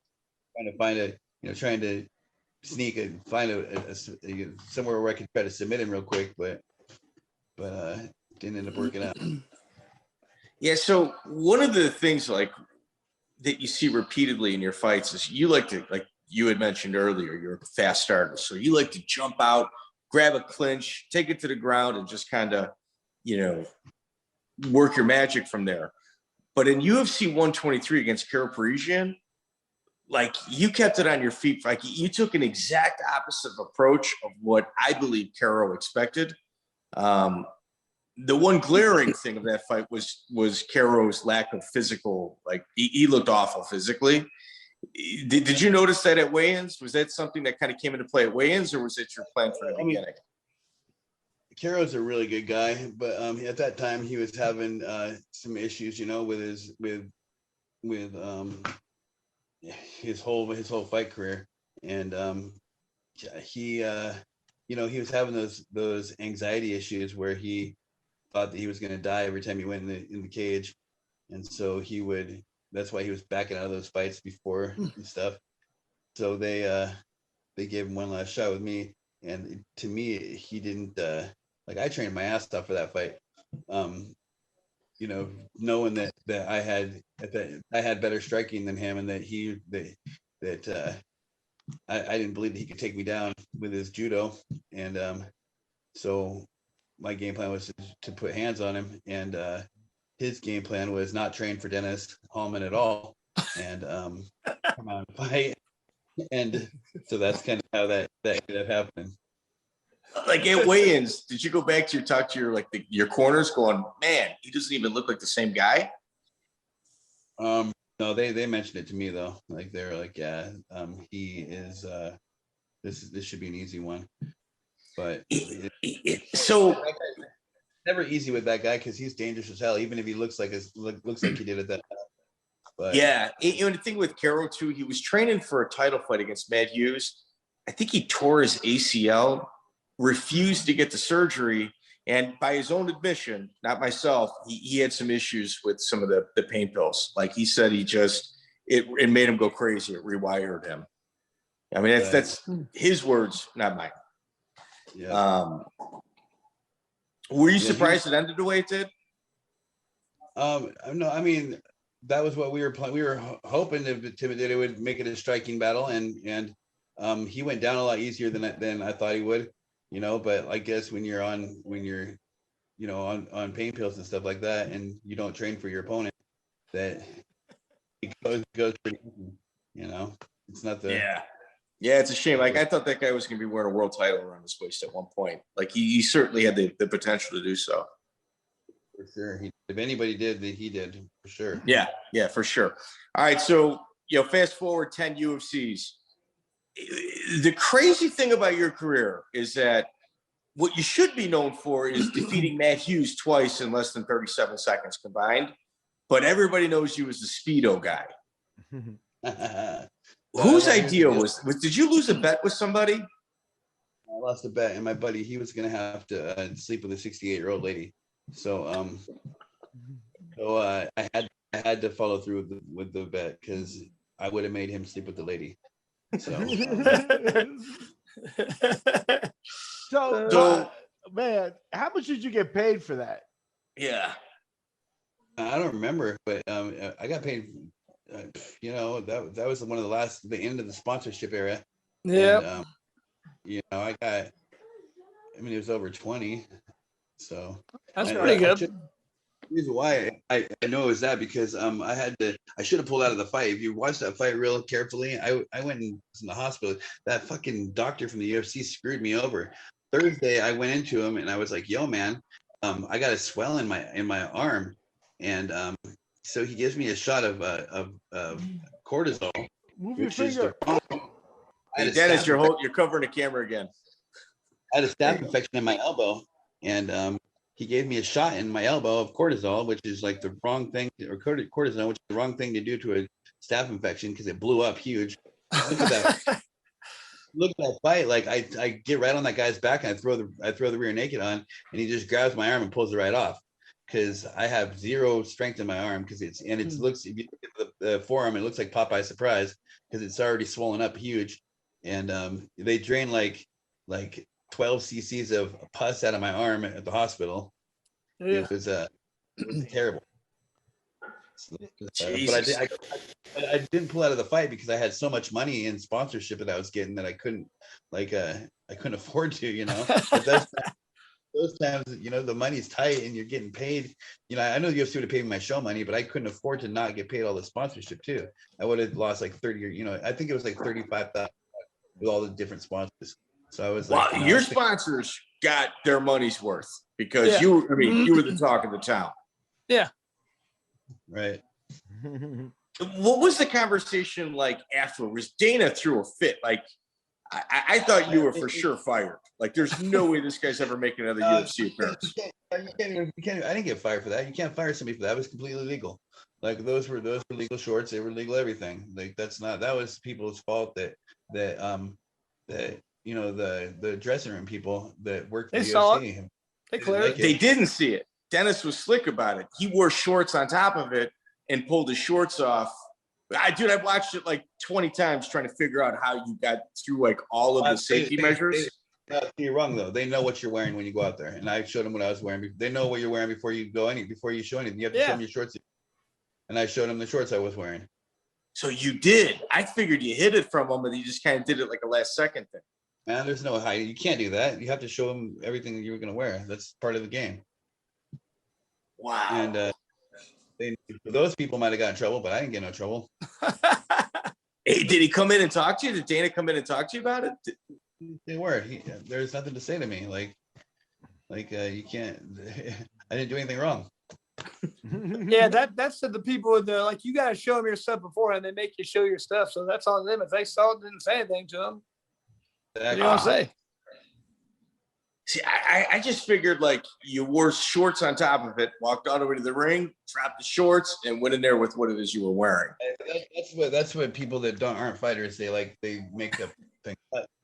trying to sneak and find a somewhere where I could try to submit him real quick, but didn't end up working out. Yeah, so one of the things that you see repeatedly in your fights is you like to, like you had mentioned earlier, you're a fast starter. So you like to jump out, grab a clinch, take it to the ground, and just kind of, work your magic from there. But in UFC 123 against Karo Parisyan, you kept it on your feet. You took an exact opposite approach of what I believe Karo expected. The one glaring thing of that fight was Karo's lack of physical. He looked awful physically. Did you notice that at weigh-ins? Was that something that kind of came into play at weigh-ins, or was it your plan from the beginning? Karo's a really good guy, but at that time he was having some issues, with his whole fight career, and he was having those anxiety issues where he thought that he was going to die every time he went in the cage, and so that's why he was backing out of those fights before and stuff. So they gave him one last shot with me, and to me he didn't I trained my ass off for that fight, knowing that I had better striking than him, and that I didn't believe that he could take me down with his judo, and so my game plan was to put hands on him, and his game plan was not train for Dennis Hallman at all, and come out and fight. And so that's kind of how that ended up happening. Like at weigh-ins, did you go back to talk to your corners going, man, he doesn't even look like the same guy? No, they mentioned it to me though. Like they're like, yeah, he is this should be an easy one. But so never easy with that guy because he's dangerous as hell, even if he looks like he did at that time. But yeah, the thing with Karo too, he was training for a title fight against Matt Hughes. I think he tore his ACL, refused to get the surgery, and by his own admission, not myself, he had some issues with some of the pain pills. Like he said, it made him go crazy. It rewired him. I mean, that's his words, not mine. Yeah. Were you surprised it ended the way it did? No, I mean, that was what we were hoping that it would make it a striking battle, and he went down a lot easier than I thought he would, but I guess when you're on pain pills and stuff like that, and you don't train for your opponent, that it goes pretty easy, it's not the yeah, it's a shame. Like I thought that guy was going to be wearing a world title around his waist at one point. Like he certainly had the potential to do so. For sure. If anybody did, he did, for sure. Yeah, for sure. All right, so fast forward 10 UFCs. The crazy thing about your career is that what you should be known for is defeating Matt Hughes twice in less than 37 seconds combined. But everybody knows you as the Speedo guy. Whose idea was did you lose a bet with somebody? I lost a bet, and my buddy, he was going to have to sleep with a 68-year-old lady. So I had to follow through with the bet because I would have made him sleep with the lady. So man, how much did you get paid for that? Yeah, I don't remember, but I got paid. That was one of the end of the sponsorship era. Yeah. It was over 20. So that's pretty good. The reason why I know is that because I should have pulled out of the fight. If you watch that fight real carefully, I went and was in the hospital. That fucking doctor from the UFC screwed me over. Thursday I went into him and I was like, yo man, I got a swell in my arm, and so he gives me a shot of cortisol. Move your finger. Hey, Dennis, you're covering the camera again. I had a staph infection in my elbow, and he gave me a shot in my elbow of cortisol, which is like the wrong thing, or cortisone, which is the wrong thing to do to a staph infection because it blew up huge. Look at that. Look at that fight. Like I get right on that guy's back and I throw the rear naked on, and he just grabs my arm and pulls it right off because I have zero strength in my arm because if you look at the forearm, it looks like Popeye's surprise because it's already swollen up huge, and they drain like 12 cc's of pus out of my arm at the hospital. Yeah. It was terrible. But I didn't pull out of the fight because I had so much money in sponsorship that I was getting that I couldn't afford to, But those times, the money's tight and you're getting paid. I know the UFC would have paid me my show money, but I couldn't afford to not get paid all the sponsorship too. I would have lost like 30 or I think it was like 35,000 with all the different sponsors. So I was like, your sponsors got their money's worth because you were the talk of the town. Yeah. Right. What was the conversation like after? Was Dana threw a fit? Like, I thought you were for sure fired. Like, there's no way this guy's ever making another UFC appearance. You can't. I didn't get fired for that. You can't fire somebody for that. It was completely legal. Like those were legal shorts. They were legal everything. Like that was people's fault that the dressing room people that worked for the UFC. They cleared it. They didn't see it. Dennis was slick about it. He wore shorts on top of it and pulled his shorts off. I watched it like 20 times trying to figure out how you got through like all of the safety measures. You're wrong though. They know what you're wearing when you go out there, and I showed them what I was wearing. They know what you're wearing before you show anything. You have to show them your shorts, and I showed them the shorts I was wearing. So you did. I figured you hid it from them, and you just kind of did it like a last second thing. Man, there's no hiding. You can't do that. You have to show them everything that you were going to wear. That's part of the game. Wow. And those people might have got in trouble, but I didn't get no trouble. Hey, did he come in and talk to you? Did Dana come in and talk to you about it? They weren't. There's nothing to say to me. Like you can't. I didn't do anything wrong. Yeah, that's to the people in the, like, you got to show them your stuff beforehand. They make you show your stuff, so that's on them. If they saw it and didn't say anything to them, what do you want to say? See, I just figured like you wore shorts on top of it, walked all the way to the ring, dropped the shorts, and went in there with what it is you were wearing. That's what people that aren't fighters say. Like they make up things,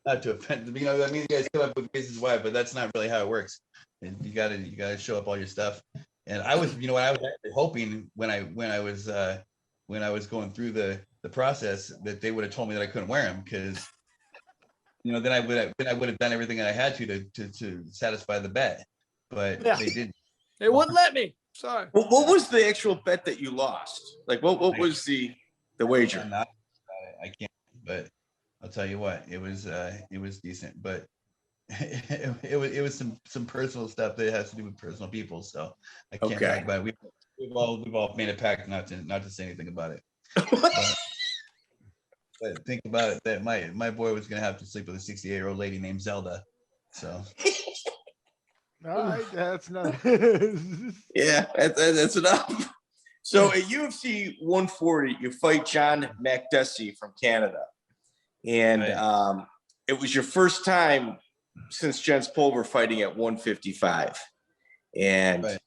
not to offend. You know, I mean, you guys come up with reasons why, but that's not really how it works. And you gotta show up all your stuff. And I was, I was actually hoping when I was going through the process that they would have told me that I couldn't wear them, because then I would have done everything that I had to satisfy the bet, but they didn't. They wouldn't let me. Sorry. What was the actual bet that you lost? Like what was the wager? I can't, but I'll tell you what, it was decent, but it was some personal stuff that has to do with personal people, so I can't talk about it. We've all made a pact not to say anything about it. But think about it, that my boy was gonna have to sleep with a 68-year-old lady named Zelda. So all right, that's not yeah, that's enough. So at UFC 140, you fight Jon Makdessi from Canada. And it was your first time since Jens Pulver fighting at 155. And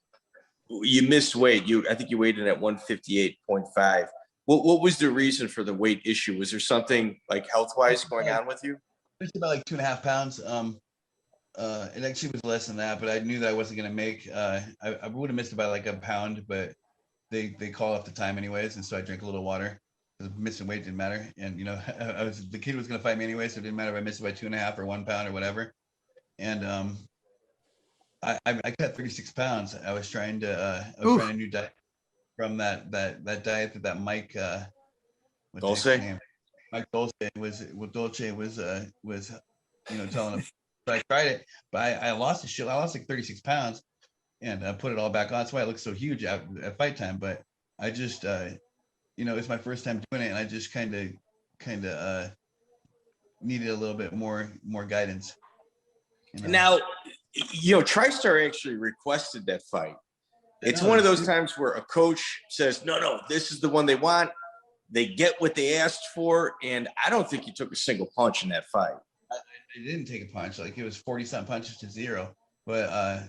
you missed weight. I think you weighed in at 158.5. What was the reason for the weight issue? Was there something like health-wise going on with you? It's about like 2.5 pounds. It actually was less than that, but I knew that I wasn't going to make, I would have missed about like a pound, but they call off the time anyways. And so I drank a little water. Missing weight didn't matter. And, the kid was going to fight me anyway, so it didn't matter if I missed by 2.5 or 1 pound or whatever. And I cut 36 pounds. I was trying a new diet from that diet that Mike Dulce. Mike Dulce was telling him. But I tried it, but I lost I lost like 36 pounds, and I put it all back on. That's why I look so huge at fight time. But I just it's my first time doing it, and I just kind of needed a little bit more guidance. Now, TriStar actually requested that fight. It's one of those times where a coach says, no, this is the one they want. They get what they asked for, and I don't think you took a single punch in that fight. I didn't take a punch. Like, it was 40-something punches to 0. But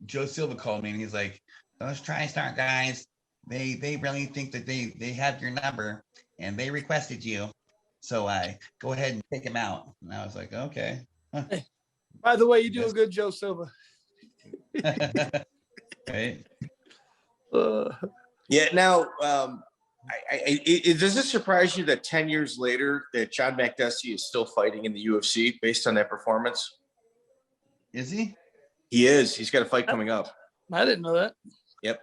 Joe Silva called me, and he's like, those TriStar guys, they really think that they have your number, and they requested you. So go ahead and take him out. And I was like, okay. Hey, by the way, you do a good Joe Silva. Right. Yeah. Now, does this surprise you that 10 years later that Jon Makdessi is still fighting in the UFC based on that performance? Is he? He is. He's got a fight coming up. I didn't know that. Yep.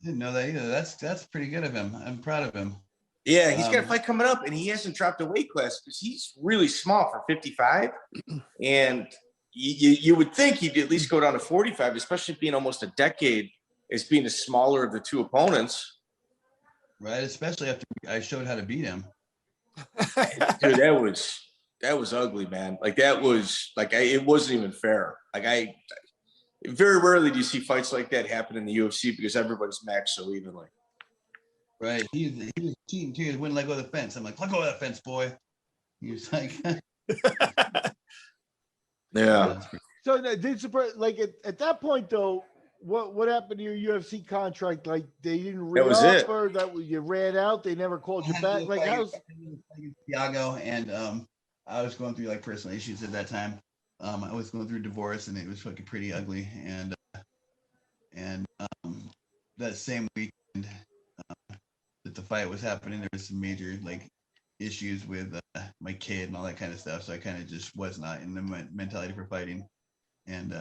Didn't know that either. That's pretty good of him. I'm proud of him. Yeah, he's got a fight coming up, and he hasn't dropped a weight class because he's really small for 55. And you would think he'd at least go down to 45, especially being almost a decade as being the smaller of the two opponents. Right, especially after I showed how to beat him. Dude, that was ugly, man. Like, that was like it wasn't even fair. Like, very rarely do you see fights like that happen in the UFC because everybody's matched so evenly. Right. He was cheating too. He wouldn't let go of the fence. I'm like, let go of that fence, boy. He was like, yeah. So like at that point though, what happened to your UFC contract? Like, they didn't re-up, or you ran out? They never called you back? Like, how's Thiago? And I was going through like personal issues at that time. I was going through divorce, and it was fucking pretty ugly. And that same weekend that the fight was happening, there was some major like issues with my kid and all that kind of stuff. So I kind of just was not in the mentality for fighting, and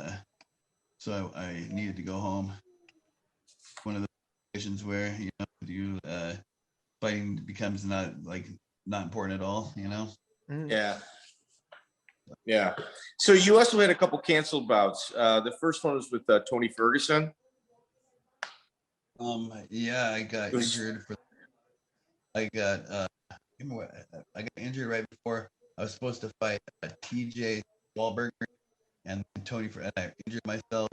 so I needed to go home. One of the situations where fighting becomes not important at all. Yeah. So you also had a couple canceled bouts. The first one was with Tony Ferguson. Yeah, I got injured for. I got I got injured right before I was supposed to fight TJ Wahlberger and Tony. And I injured myself,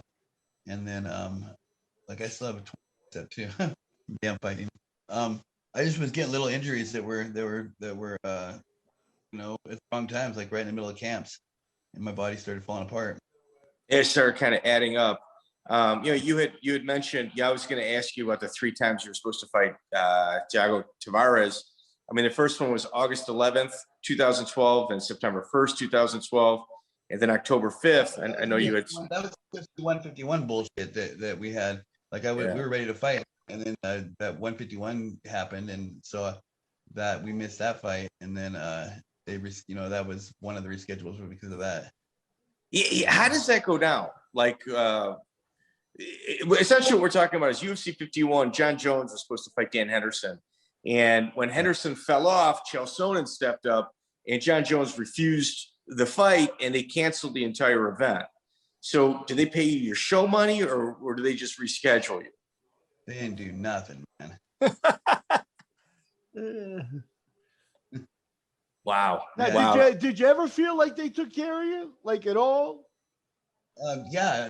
and then like I still have a step too. Damn fighting. I just was getting little injuries that were you know, at the wrong times, like right in the middle of camps, and my body started falling apart. It started kind of adding up. You know, you had mentioned, I was going to ask you about the 3 times you were supposed to fight Thiago Tavares. I mean, the first one was August 11th, 2012, and September 1st, 2012, and then October 5th. And I know you had that was the 151 bullshit that we had. Like we were ready to fight, and then that 151 happened, and so that we missed that fight, and then you know, that was one of the reschedules because of that. How does that go down? Like, essentially what we're talking about is UFC 51. John Jones was supposed to fight Dan Henderson. And when Henderson fell off, Chael Sonnen stepped up and John Jones refused the fight and they canceled the entire event. So do they pay you your show money or do they just reschedule you? They didn't do nothing, man. Wow. Now, wow. Did you ever feel like they took care of you, like at all? Yeah,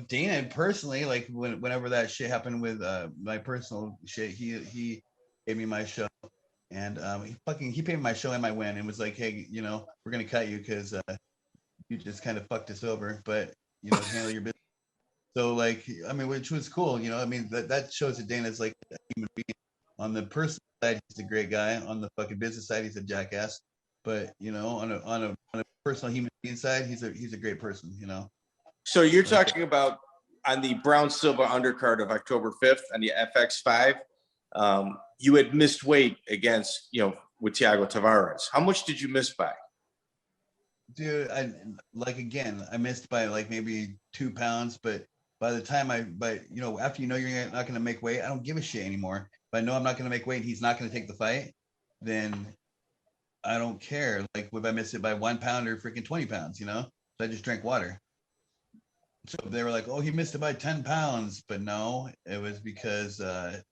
Dana personally, like whenever that shit happened with my personal shit, he gave me my show, and he paid my show and my win, and was like, hey, you know, we're gonna cut you because you just kind of fucked us over, but you know, handle your business. So like, I mean, which was cool, you know. I mean, that shows that Dana's like a human being. On the personal side, he's a great guy. On the fucking business side, he's a jackass. But you know, on a personal human being side, he's a great person, you know. So you're talking about on the Brown Silva undercard of October 5th on the FX 5, you had missed weight against, you know, with Thiago Tavares. How much did you miss by? Dude, I missed by like maybe 2 pounds, but by the time you know, after you know you're not going to make weight, I don't give a shit anymore. If I know I'm not going to make weight and he's not going to take the fight, then I don't care. Like if I miss it by 1 pound or freaking 20 pounds, you know, so I just drank water. So they were like, oh, he missed it by 10 pounds. But no, it was because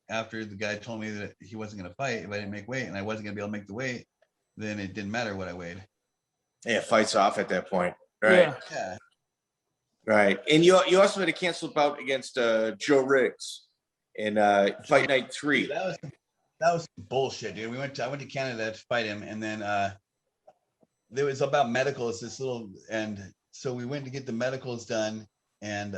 after the guy told me that he wasn't going to fight if I didn't make weight and I wasn't going to be able to make the weight, then it didn't matter what I weighed. Yeah, fight's off at that point. Right. Yeah. Right. And you also had a canceled bout against Joe Riggs in fight night 3. Dude, that was bullshit, dude. I went to Canada to fight him, and then there was about medicals, and so we went to get the medicals done, and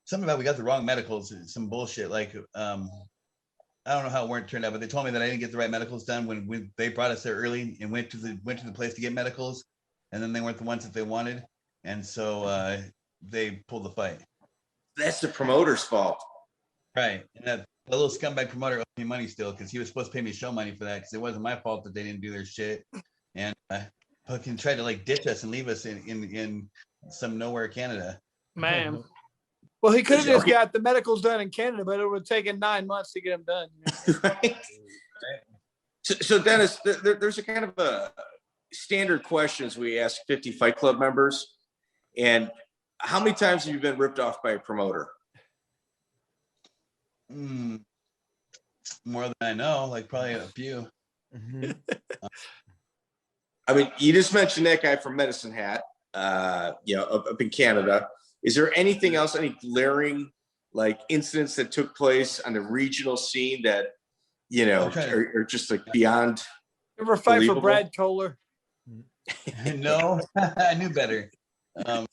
something about we got the wrong medicals, some bullshit. Like I don't know how it turned out, but they told me that I didn't get the right medicals done when they brought us there early and went to the place to get medicals, and then they weren't the ones that they wanted, and so they pulled the fight. That's the promoter's fault, right? And that the little scumbag promoter owed me money still because he was supposed to pay me show money for that because it wasn't my fault that they didn't do their shit, and fucking tried to like ditch us and leave us in some nowhere Canada. Man. Well, he could have just got the medicals done in Canada, but it would have taken 9 months to get them done. You know? Right. So Dennis, there's a kind of a standard questions we ask 50 Fight Club members. And how many times have you been ripped off by a promoter? More than I know, like probably a few. I mean, you just mentioned that guy from Medicine Hat, you know, up in Canada. Is there anything else, any glaring like incidents that took place on the regional scene that, you know, are just like beyond? Ever fight for Brad Kohler? No, I knew better. I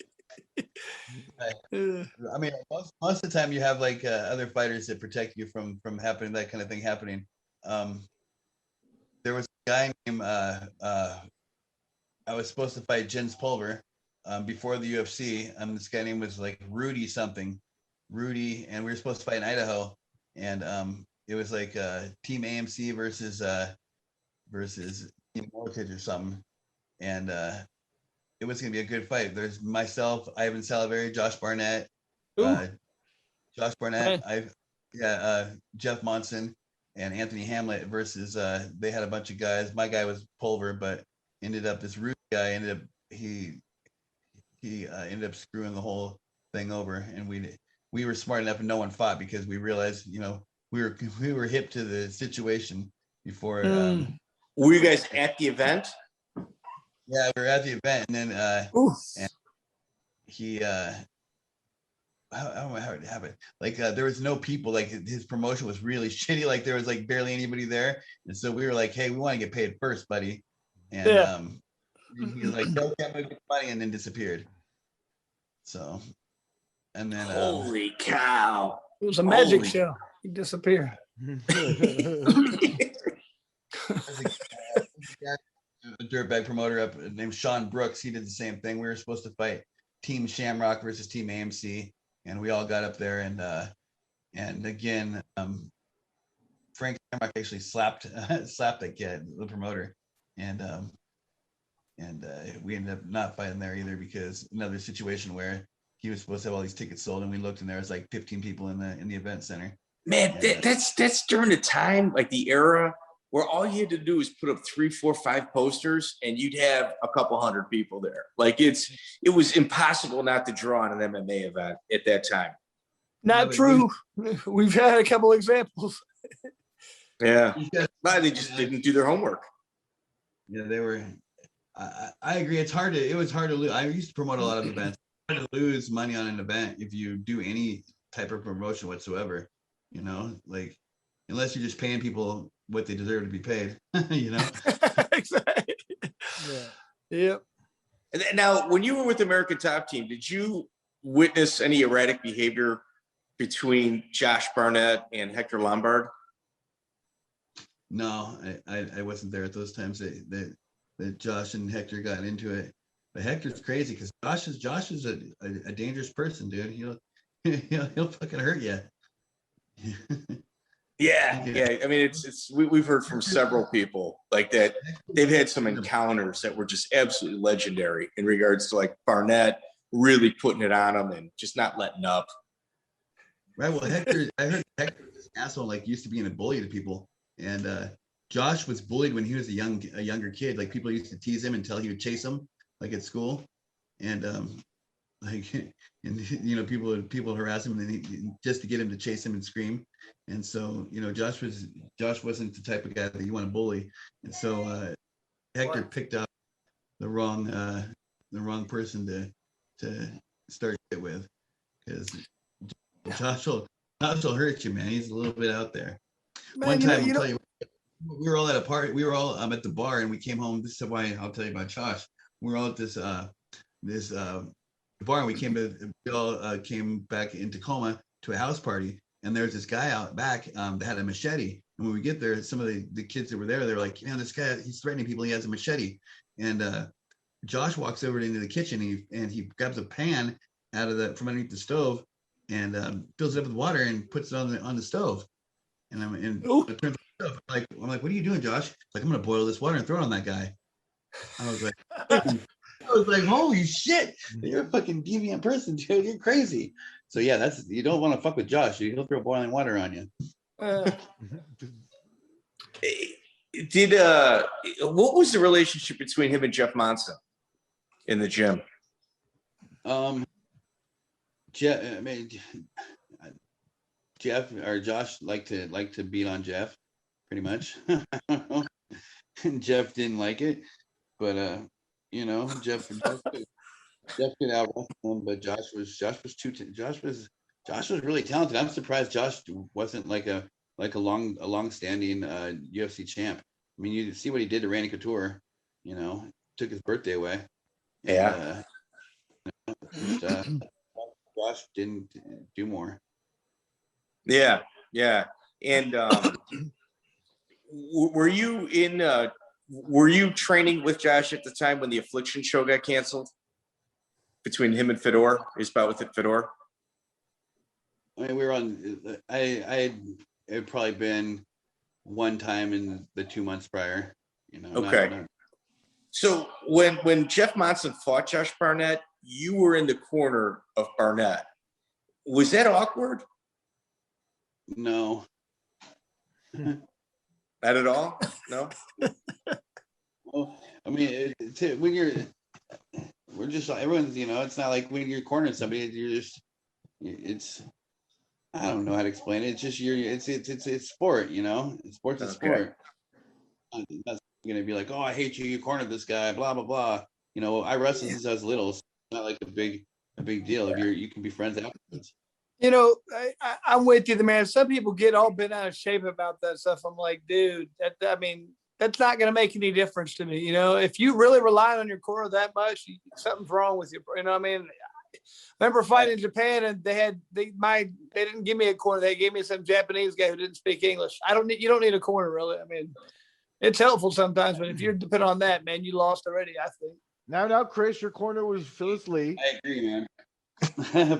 mean, most of the time you have like other fighters that protect you from happening, that kind of thing happening. There was a guy named I was supposed to fight Jens Pulver before the UFC. This guy name was like Rudy, and we were supposed to fight in Idaho, and it was like Team AMC versus Team Mortgage or something, and it was gonna be a good fight. There's myself, Ivan Saliveri, Josh Barnett, Jeff Monson, and Anthony Hamlet versus. They had a bunch of guys. My guy was Pulver, but ended up this Rudy guy ended up screwing the whole thing over, and we were smart enough and no one fought because we realized, you know, we were hip to the situation before. Were you guys at the event? Yeah, we were at the event, and then and he how it happened. Like there was no people. Like his promotion was really shitty. Like there was like barely anybody there, and so we were like, "Hey, we want to get paid first, buddy." And he was like, "No, can't make money," and then disappeared. So, and then holy cow! It was a magic show. He disappeared. A dirtbag promoter up named Sean Brooks. He did the same thing. We were supposed to fight Team Shamrock versus Team AMC, and we all got up there and again, Frank Shamrock actually slapped that kid, the promoter, and we ended up not fighting there either because another situation where he was supposed to have all these tickets sold, and we looked and there was like 15 people in the event center. Man, that's during the time, like the era where all you had to do is put up 3, 4, 5 posters and you'd have a couple hundred people there. Like it was impossible not to draw on an MMA event at that time. Not true. We've had a couple examples. Yeah. But they just didn't do their homework. Yeah, they were. I agree. It was hard to lose. I used to promote a lot of events. It's hard to lose money on an event if you do any type of promotion whatsoever. You know, like unless you're just paying people what they deserve to be paid. You know. Exactly. Yeah. Yep. And now, when you were with American Top Team, did you witness any erratic behavior between Josh Barnett and Hector Lombard? No, I wasn't there at those times that Josh and Hector got into it. But Hector's crazy because Josh is a dangerous person, dude. He'll fucking hurt you. Yeah. I mean, we've heard from several people like that. They've had some encounters that were just absolutely legendary in regards to like Barnett really putting it on him and just not letting up. Right. Well, I heard Hector was this asshole, like used to being a bully to people. And Josh was bullied when he was a younger kid. Like people used to tease him until he would chase them, like at school. And people harass him, and then just to get him to chase him and scream. And so, Josh wasn't the type of guy that you want to bully. And so Hector picked up the wrong person to start it with, because Josh will hurt you, man. He's a little bit out there. Man, one time, I'll tell you, we were all at a party. We were all at the bar, and we came home. This is why I'll tell you about Josh. We were all at this bar, and we all came back in Tacoma to a house party, and there was this guy out back that had a machete. And when we get there, some of the kids that were there, they were like, "Man, this guy, he's threatening people. He has a machete." And Josh walks over into the kitchen, and he grabs a pan from underneath the stove, and fills it up with water and puts it on the stove. And it turns off. I'm like, "What are you doing, Josh?" Like, "I'm gonna boil this water and throw it on that guy." I was like, "Holy shit, you're a fucking deviant person, dude. You're crazy." So yeah, you don't want to fuck with Josh. He'll throw boiling water on you. What was the relationship between him and Jeff Monson in the gym? Jeff or Josh liked to beat on Jeff, pretty much. And Jeff didn't like it, but Jeff could out wrestle him, but Josh was really talented. I'm surprised Josh wasn't like a long-standing UFC champ. I mean, you see what he did to Randy Couture. Took his birthday away. Yeah. Josh didn't do more. Yeah. And were you training with Josh at the time when the Affliction show got canceled between him and Fedor? His bout with Fedor? I mean, we were on. It had probably been one time in the 2 months prior. Okay. So when Jeff Monson fought Josh Barnett, you were in the corner of Barnett. Was that awkward? No. Not at all? No? Well, I mean, we're just everyone's, it's not like when you're cornering somebody, it's I don't know how to explain it. It's just it's sport, you know. Sports is sport. That's gonna be like, oh, I hate you. You cornered this guy. Blah blah blah. You know, I wrestled since I was little. So it's not like a big deal. If you can be friends afterwards. You know, I'm with you, the man. Some people get all bent out of shape about that stuff. I'm like, dude, that's not going to make any difference to me. You know, if you really rely on your core that much, something's wrong with you. You know what I mean? I remember fighting in Japan, and they didn't give me a corner. They gave me some Japanese guy who didn't speak English. You don't need a corner, really. I mean, it's helpful sometimes, but if you're dependent on that, man, you lost already, I think. Now, Chris, your corner was Phyllis Lee. I agree, man.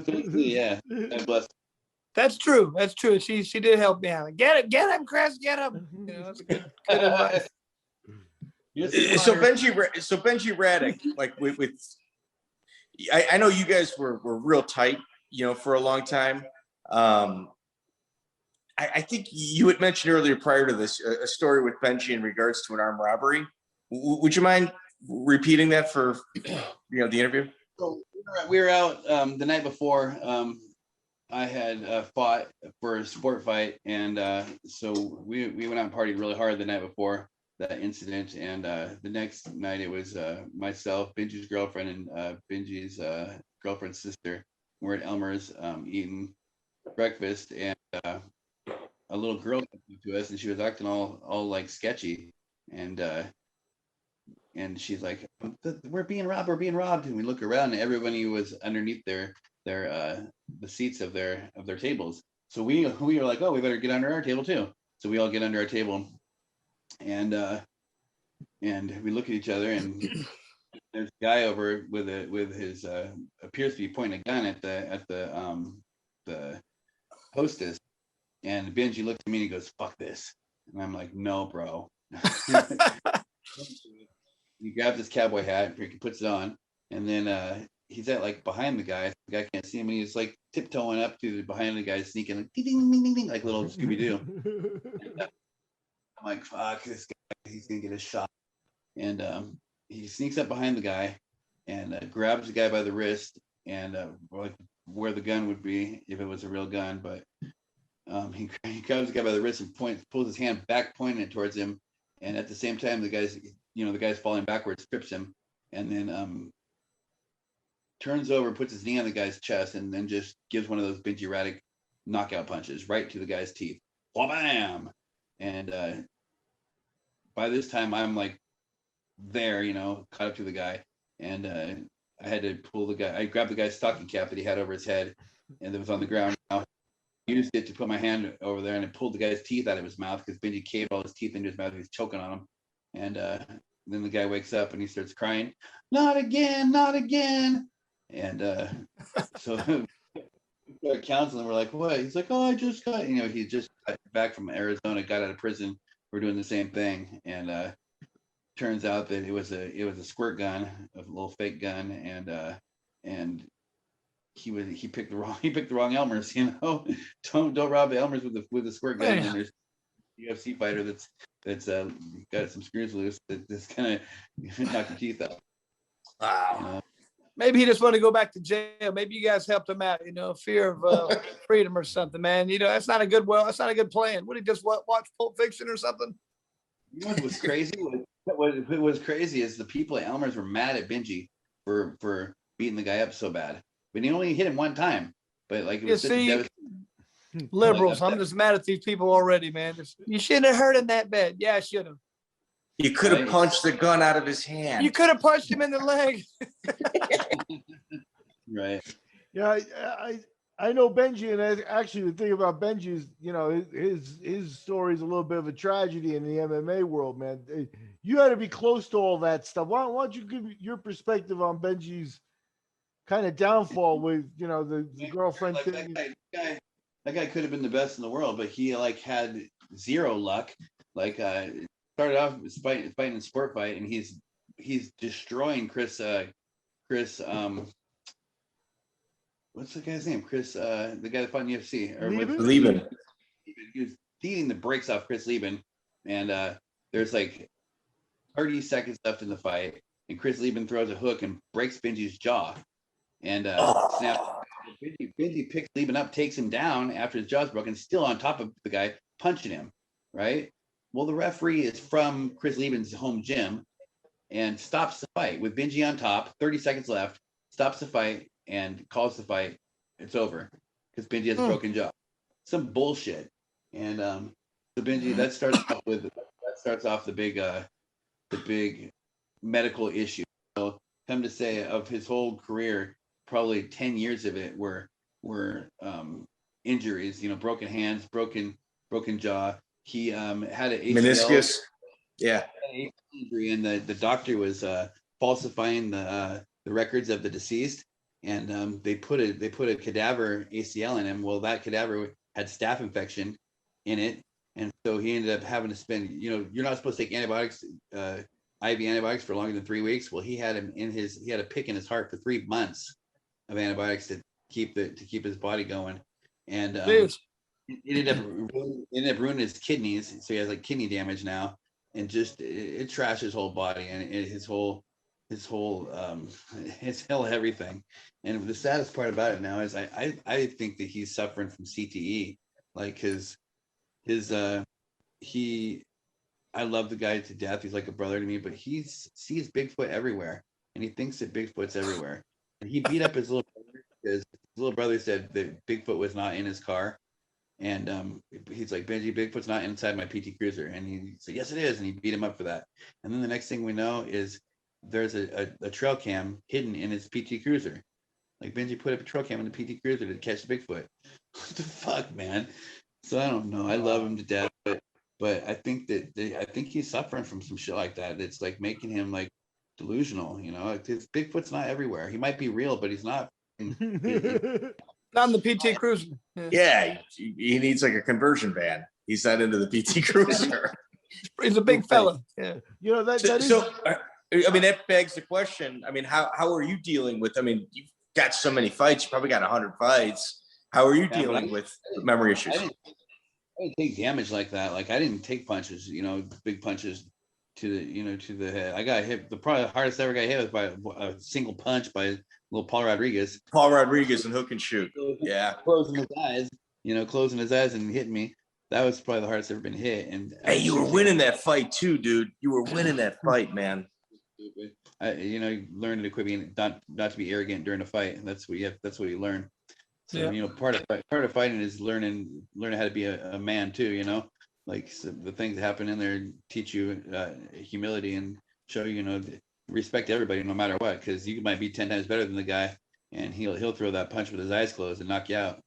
Phyllis Lee, yeah. God bless. That's true. That's true. She did help me out. Get him, Chris. Get him. You know, that's good advice. So Benji Radach, like with I know you guys were real tight, you know, for a long time. I think you had mentioned earlier prior to this a story with Benji in regards to an armed robbery. Would you mind repeating that for the interview? So we were out the night before. I had fought for a sport fight, and so we went out and partied really hard the night before that incident. And the next night it was myself, Benji's girlfriend, and Benji's girlfriend's sister. We're at Elmer's eating breakfast, and a little girl came up to us, and she was acting all like sketchy, and she's like, we're being robbed, and we look around, and everybody was underneath the seats of their tables. So we were like, oh, we better get under our table too. So we all get under our table, and we look at each other, and there's a guy over with his appears to be pointing a gun at the hostess, and Benji looked at me and he goes, fuck this. And I'm like, no, bro. He grabs his cowboy hat, he puts it on, and then he's at like behind the guy. The guy can't see him, and he's like tiptoeing up to behind the guy, sneaking like ding ding ding ding ding, like little Scooby Doo. I'm like, fuck this guy, he's gonna get a shot. And he sneaks up behind the guy and grabs the guy by the wrist, and like where the gun would be if it was a real gun, but he grabs the guy by the wrist and pulls his hand back, pointing it towards him, and at the same time the guy's falling backwards, trips him, and then turns over, puts his knee on the guy's chest, and then just gives one of those Benji Radach knockout punches right to the guy's teeth. Bam! And by this time I'm like there, caught up to the guy, and I had to pull the guy. I grabbed the guy's stocking cap that he had over his head, and it was on the ground. I used it to put my hand over there, and I pulled the guy's teeth out of his mouth because Benji caved all his teeth into his mouth. He was choking on him, and then the guy wakes up and he starts crying, "Not again, not again!" And so we started counseling. We're like, "What?" He's like, "Oh, I just got," he just got back from Arizona, got out of prison. We're doing the same thing, and turns out that it was a squirt gun, a little fake gun, and he picked the wrong Elmers. Don't rob the Elmers with the squirt gun. And there's a UFC fighter that's got some screws loose that's kind of knocked the teeth out. Wow. Maybe he just wanted to go back to jail. Maybe you guys helped him out, fear of freedom or something, man. That's not a good plan. Would he just watch Pulp Fiction or something? What was crazy? What was crazy is the people at Elmer's were mad at Benji for beating the guy up so bad. But he only hit him one time. But like it was liberals. I'm just mad at these people already, man. You shouldn't have hurt him that bad. Yeah, I should have. You could have punched the gun out of his hand. You could have punched him in the leg. Right. Yeah, I know Benji, and actually the thing about Benji is, his story is a little bit of a tragedy in the MMA world, man. You had to be close to all that stuff. Why don't you give your perspective on Benji's kind of downfall with, the girlfriend like thing? That guy could have been the best in the world, but he had zero luck. Started off fighting a sport fight, and he's destroying Chris. What's the guy's name? Chris, the guy that fought in the UFC. Lieben. He was beating the brakes off Chris Lieben, and there's like 30 seconds left in the fight, and Chris Lieben throws a hook and breaks Benji's jaw, and snaps Benji picks Lieben up, takes him down after his jaw's broken, still on top of the guy, punching him, right? Well, the referee is from Chris Lieben's home gym and stops the fight with Benji on top, 30 seconds left, stops the fight and calls the fight. It's over because Benji has a broken jaw. Some bullshit. And so Benji, that starts off the big medical issue. So come to say of his whole career, probably 10 years of it were injuries, broken hands, broken jaw. He had an ACL, meniscus. Yeah. Injury, and the doctor was falsifying the records of the deceased, and they put a cadaver ACL in him. Well, that cadaver had staph infection in it, and so he ended up having to spend. You're not supposed to take antibiotics, IV antibiotics for longer than 3 weeks. Well, he had a pick in his heart for 3 months of antibiotics to keep his body going, and it ended up ruining his kidneys. So he has like kidney damage now, and just it trashed his whole body and his whole everything. And the saddest part about it now is I think that he's suffering from CTE, like I love the guy to death. He's like a brother to me, but he sees Bigfoot everywhere, and he thinks that Bigfoot's everywhere. And he beat up his little brother because his little brother said that Bigfoot was not in his car, and he's like, Benji, Bigfoot's not inside my PT Cruiser, and he said, yes, it is, and he beat him up for that. And then the next thing we know is there's a trail cam hidden in his PT Cruiser. Like Benji put up a trail cam in the PT Cruiser to catch the Bigfoot. What the fuck, man? So I don't know. I love him to death, but I think he's suffering from some shit like that. It's like making him like delusional, Bigfoot's not everywhere. He might be real, but he's not. Not in the PT Cruiser. Yeah, he needs like a conversion van. He's not into the PT Cruiser. He's a big fella. Yeah. That begs the question. I mean, how are you dealing with? I mean, you've got so many fights. You probably got 100 fights. How are you dealing with memory issues? I didn't take damage like that. Like I didn't take punches, big punches to the head. I got hit. Probably the hardest I ever got hit was by a single punch by little Paul Rodriguez. Paul Rodriguez and hook and shoot. Yeah, closing his eyes and hitting me. That was probably the hardest I've ever been hit. And hey, you were winning that fight too, dude. You were winning that fight, man. You learn to quit being not to be arrogant during a fight. That's what you learn. So part of fighting is learning how to be a man too. Like the things that happen in there teach you humility and show respect everybody no matter what, because you might be 10 times better than the guy and he'll throw that punch with his eyes closed and knock you out.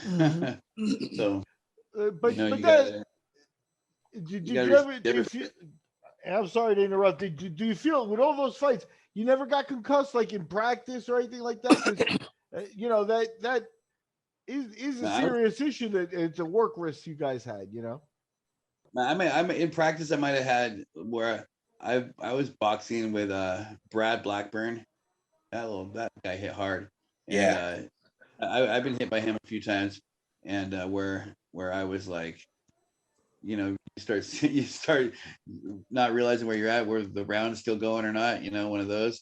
Mm-hmm. So I'm sorry to interrupt. Do you feel with all those fights you never got concussed like in practice or anything like that? Because that is a serious issue. That it's a work risk you guys had. I'm in practice. I might have had where I was boxing with Brad Blackburn. That guy hit hard. And, I've been hit by him a few times, and where I was like, you start not realizing where you're at, where the round is still going or not. One of those,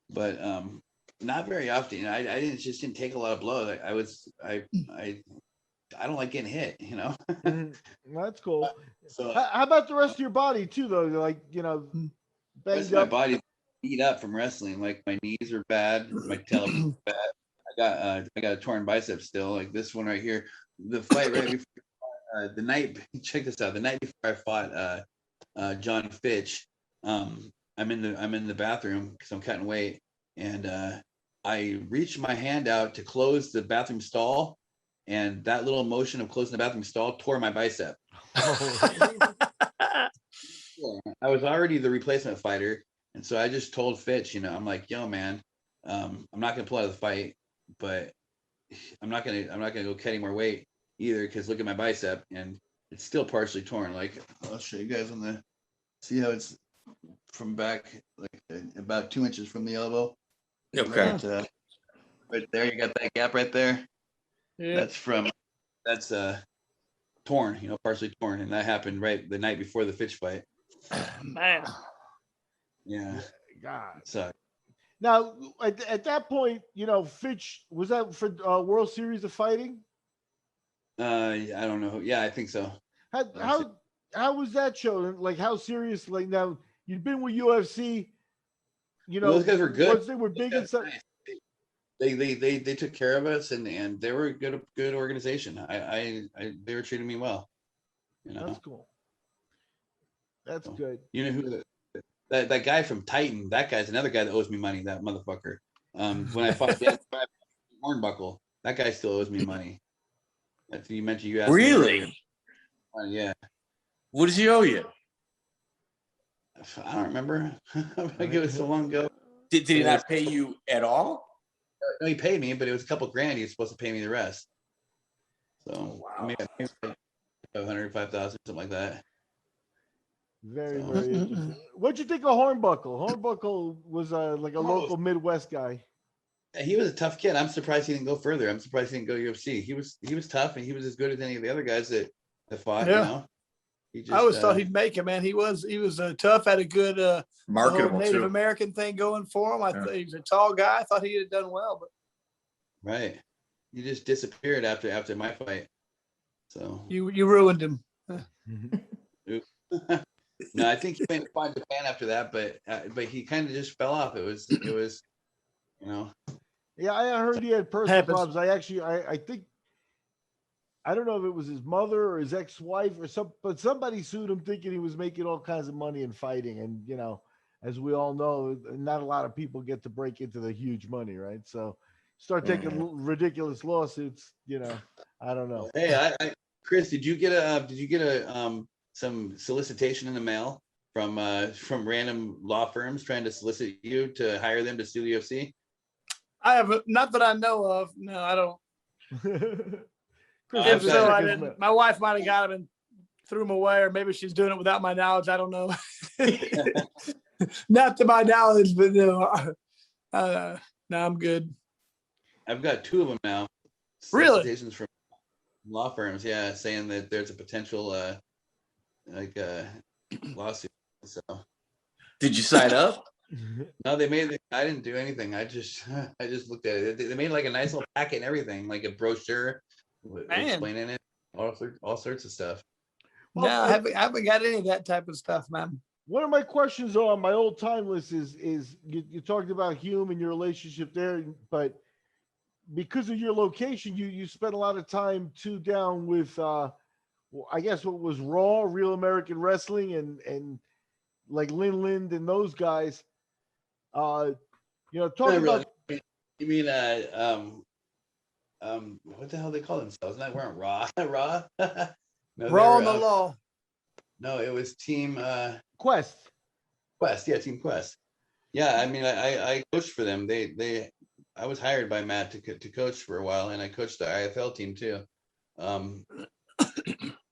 but not very often. I didn't take a lot of blows. I don't like getting hit. That's cool. So how about the rest of your body too, though? Like banged up. My body beat up from wrestling. Like my knees are bad, my tail is bad. I got a torn bicep still. Like this one right here. The fight right before the night. Check this out. The night before I fought Jon Fitch, I'm in the bathroom because I'm cutting weight, and I reached my hand out to close the bathroom stall, and that little motion of closing the bathroom stall tore my bicep. I was already the replacement fighter, and so I just told Fitch, I'm like, yo, man, I'm not gonna pull out of the fight, but I'm not gonna go cut any more weight either, because look at my bicep, and it's still partially torn. Like I'll show you guys see how it's from back, like about 2 inches from the elbow. Okay. But, right there, you got that gap right there. Yeah. That's torn, partially torn, and that happened right the night before the Fitch fight. Man. Yeah. God. So Now, at that point, Fitch, was that for World Series of Fighting? I don't know. Yeah, I think so. How was that show? Like, how serious? Like, now you've been with UFC. Those guys were good. Once they were big and stuff. Nice. They took care of us, and they were a good organization. They were treating me well. That's cool. That's good. You know who that guy from Titan? That guy's another guy that owes me money. That motherfucker. When I fought Dan Hornbuckle, that guy still owes me money. That's you mentioned. You asked really? Yeah. What does he owe you? I don't remember. It was so long ago. Did he not pay you at all? No, he paid me, but it was a couple grand. He was supposed to pay me the rest. So maybe like 500,000, something like that. Very interesting. What'd you think of Hornbuckle? Hornbuckle was like a local Midwest guy. Yeah, he was a tough kid. I'm surprised he didn't go further. I'm surprised he didn't go to UFC. He was tough, and he was as good as any of the other guys that fought. Yeah. I always thought he'd make it, man. He was tough, had a good marketable Native American thing going for him. I thought he was a tall guy. I thought he had done well, but right, he just disappeared after my fight. So you ruined him. No, I think he went to find Japan after that, but he kind of just fell off. It was Yeah, I heard he had personal problems. I think. I don't know if it was his mother or his ex-wife but somebody sued him thinking he was making all kinds of money in fighting. And, as we all know, not a lot of people get to break into the huge money, right? So start taking ridiculous lawsuits, I don't know. Hey, Chris, did you get some solicitation in the mail from random law firms trying to solicit you to hire them to sue the UFC? I haven't, not that I know of. No, I don't. If so, I didn't. My wife might have got him and threw him away, or maybe she's doing it without my knowledge. I don't know. Not to my knowledge, but no, I'm good. I've got 2 of them now. Really? Solicitations from law firms, yeah, saying that there's a potential lawsuit. So, did you sign up? No, I didn't do anything. I just looked at it. They made like a nice little packet and everything, like a brochure. Explaining it, all sorts of stuff. Well, no, I haven't got any of that type of stuff, man. One of my questions on my old time list is you talked about Hume and your relationship there, but because of your location, you spent a lot of time down with I guess what was Raw, Real American Wrestling, and like Lindland and those guys. Talking about. You mean what the hell they call themselves? They weren't Raw. Raw? No, Raw on the Law. No, it was Team Quest. Yeah, Team Quest. Yeah, I mean, I coached for them. I was hired by Matt to coach for a while, and I coached the IFL team too. I'm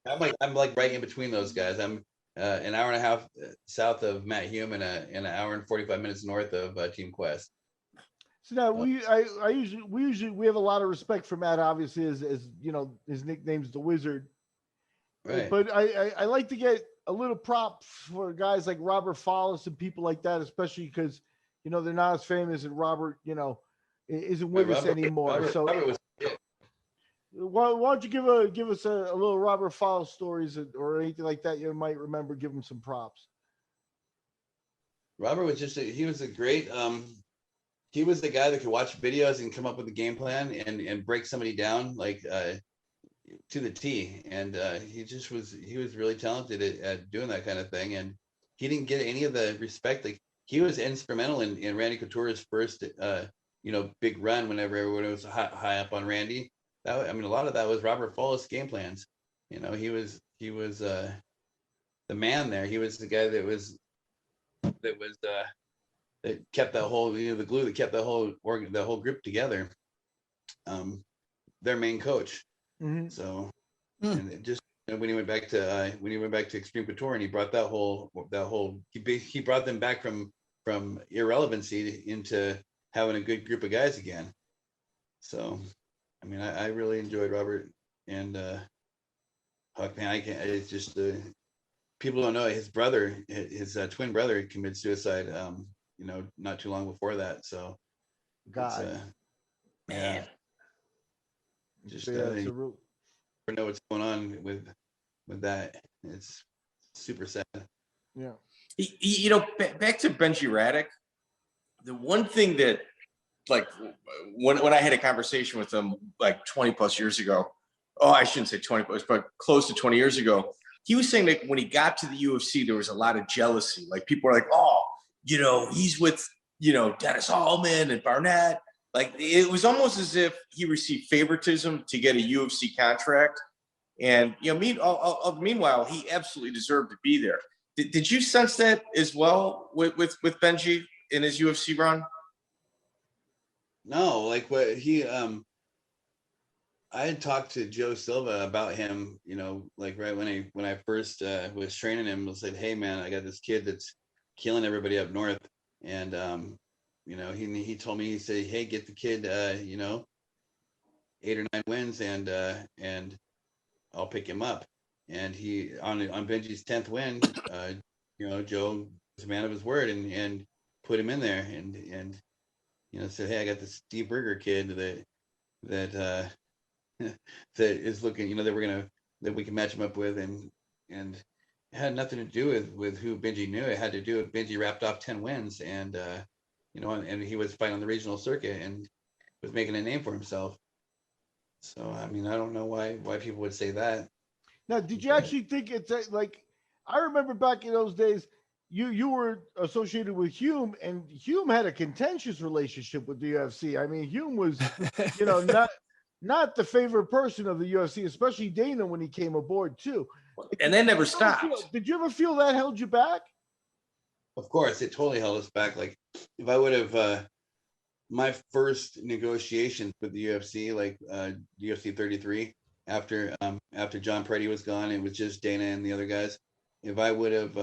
like right in between those guys. I'm an hour and a half south of Matt Hume and an hour and 45 minutes north of Team Quest. So now we have a lot of respect for Matt, obviously, as his nickname's the Wizard. Right. But I like to get a little prop for guys like Robert Follis and people like that, especially because they're not as famous, and Robert isn't with us anymore. Robert was. Why don't you give us a little Robert Follis stories or anything like that you might remember? Give him some props. Robert was he was a great. He was the guy that could watch videos and come up with a game plan and break somebody down to the T. And he was really talented at doing that kind of thing. And he didn't get any of the respect. Like, he was instrumental in Randy Couture's first, big run whenever everyone was high up on Randy. A lot of that was Robert Follis' game plans. He was the man there. He was the guy that kept that whole, the glue that kept the whole group together. Their main coach. Mm-hmm. So, and it just when he went back to Extreme Couture, and he brought he brought them back from irrelevancy into having a good group of guys again. So, I really enjoyed Robert, and Huck, man, it's just people don't know his brother, his twin brother committed suicide not too long before that. So, God, yeah, just yeah, never know what's going on with that. It's super sad. Yeah. Back to Benji Radach, the one thing that, like, when I had a conversation with him like 20 plus years ago, I shouldn't say 20 plus, but close to 20 years ago, he was saying that when he got to the UFC, there was a lot of jealousy. Like, people were like, he's with, Dennis Hallman and Barnett. Like, it was almost as if he received favoritism to get a UFC contract. And, meanwhile, he absolutely deserved to be there. Did you sense that as well with Benji in his UFC run? No, like what he, I had talked to Joe Silva about him, like right when I first was training him, I said, hey man, I got this kid that's killing everybody up north. And, he told me, he said, hey, get the kid, 8 or 9 wins and I'll pick him up. And he, on Benji's 10th win, Joe was a man of his word and put him in there and said, hey, I got this Steve Berger kid that is looking, that we can match him up with, and it had nothing to do with who Benji knew. It had to do with Benji wrapped off 10 wins and and he was fighting on the regional circuit and was making a name for himself. So I mean, I don't know why people would say that. Now, did you actually think it's like, I remember back in those days, you were associated with Hume, and Hume had a contentious relationship with the UFC. I mean, Hume was, not the favorite person of the UFC, especially Dana when he came aboard too. And that never stopped. Did you ever feel that held you back? Of course, it totally held us back. Like, if I would have, my first negotiations with the UFC, like UFC 33, after John Preddy was gone, it was just Dana and the other guys. If I would have,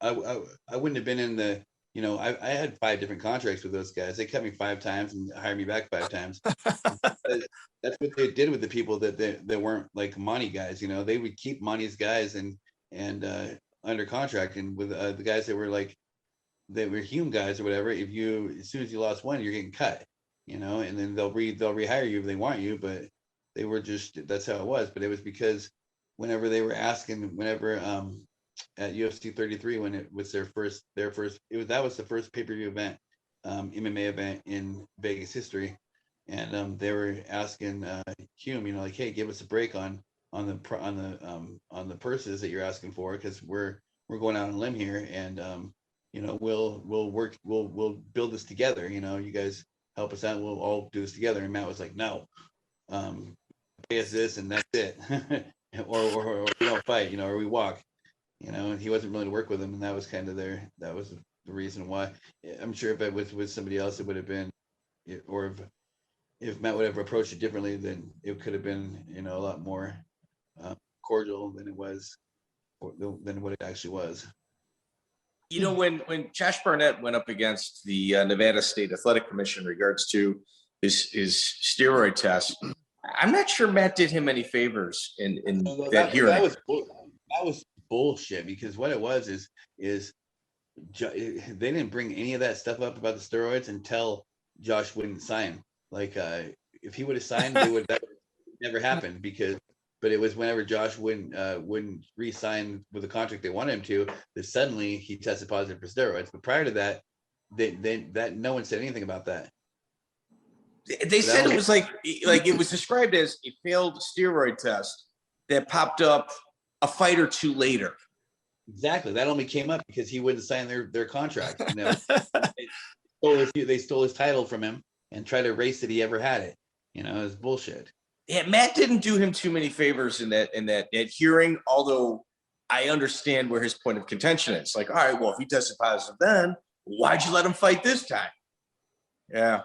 I wouldn't have been in the, I had 5 different contracts with those guys. They cut me 5 times and hired me back 5 times. That's what they did with the people that weren't like Monty guys. They would keep Monty's guys and under contract, and with the guys that were Hume guys or whatever. As soon as you lost one, you're getting cut. And then they'll rehire you if they want you. But they were that's how it was. But it was because whenever they were asking, at UFC 33, when it was that was the first pay-per-view event, MMA event in Vegas history, and they were asking Hume, like, hey, give us a break on the purses that you're asking for, because we're going out on a limb here, and we'll build this together. You guys help us out, we'll all do this together. And Matt was like, no, pay us this and that's it, or we don't fight, or we walk. And he wasn't willing to work with them, and that was kind of the reason why. I'm sure if it was with somebody else, it would have been, or if Matt would have approached it differently, then it could have been, a lot more cordial than what it actually was. When Josh Barnett went up against the Nevada State Athletic Commission in regards to his steroid test, I'm not sure Matt did him any favors in that hearing. That was bullshit, because what it was is they didn't bring any of that stuff up about the steroids until Josh wouldn't sign. Like, if he would have signed, that would never happen, but it was whenever Josh wouldn't re-sign with the contract they wanted him to, that suddenly he tested positive for steroids. But prior to that, that no one said anything about that. They said it was like it was described as a failed steroid test that popped up a fight or two later. Exactly. That only came up because he wouldn't sign their contract. They stole his title from him and tried to erase that he ever had it. It was bullshit. Yeah, Matt didn't do him too many favors in that hearing, although I understand where his point of contention is. Like, all right, well, if he tested positive then, why'd you let him fight this time? Yeah.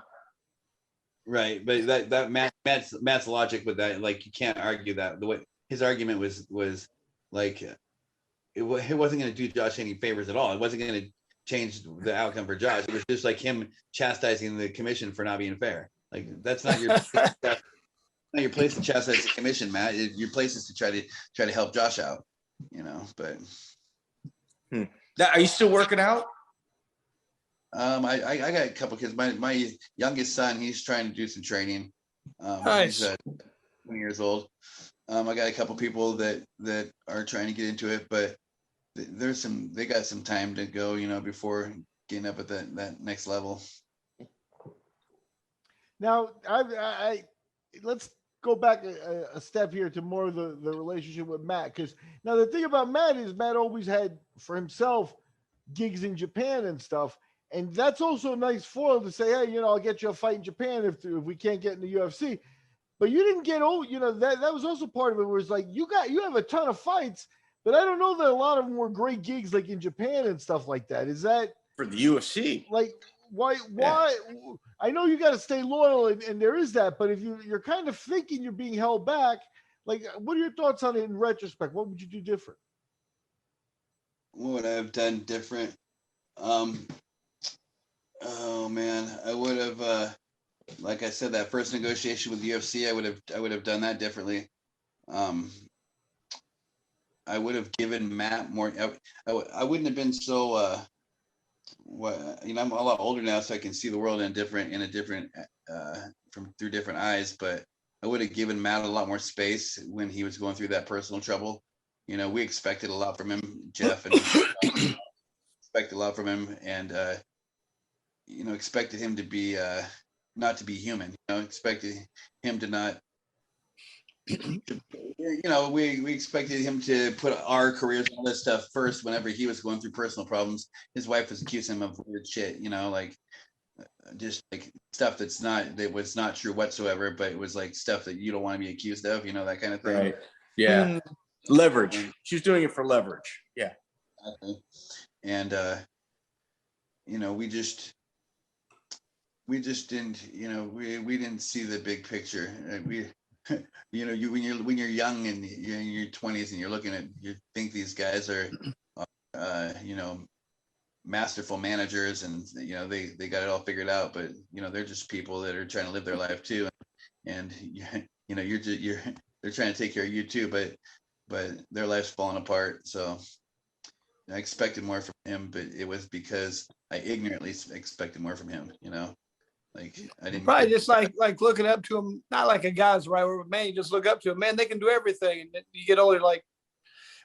Right. But that Matt's logic with that, like, you can't argue that. The way his argument was like, it wasn't going to do Josh any favors at all. It wasn't going to change the outcome for Josh. It was just like him chastising the commission for not being fair. Like, that's not your not your place to chastise the commission, Matt. Your place is to try to help Josh out. But Now, are you still working out? I got a couple kids. My youngest son, he's trying to do some training. Nice. He's 20 years old. I got a couple people that are trying to get into it, but they got some time to go, before getting up at that next level. Now, I let's go back a step here to more of the relationship with Matt, because now the thing about Matt is Matt always had for himself gigs in Japan and stuff, and that's also a nice foil to say, hey, I'll get you a fight in Japan if we can't get in the UFC. But you didn't get old, that was also part of it, where it's like you have a ton of fights, but I don't know that a lot of them were great gigs like in Japan and stuff like that. Is that for the UFC? Like, why? I know you got to stay loyal, and there is that, but if you're kind of thinking you're being held back, like, what are your thoughts on it in retrospect? What would you do different? What would I have done different? Oh man, I would have, like I said, that first negotiation with the UFC, I would have done that differently. I would have given Matt more. I wouldn't have been so. I'm a lot older now, so I can see the world through different eyes. But I would have given Matt a lot more space when he was going through that personal trouble. We expected a lot from him, Jeff, and expected a lot from him, and expected him to be not to be human. Expected him to not. We expected him to put our careers and all this stuff first whenever he was going through personal problems. His wife was accusing him of weird shit, like just like stuff that was not true whatsoever, but it was like stuff that you don't want to be accused of, that kind of thing. Right. Yeah. Leverage. She's doing it for leverage. Yeah. And we just didn't, we didn't see the big picture. When you're young and you're in your 20s and you think these guys are, masterful managers and, they got it all figured out, but, they're just people that are trying to live their life too. And, they're trying to take care of you too, but their life's falling apart. So I expected more from him, but it was because I ignorantly expected more from him, Like I didn't probably just like looking up to him, not like a guy's right word, but man, you just look up to him, man, they can do everything. And you get older, like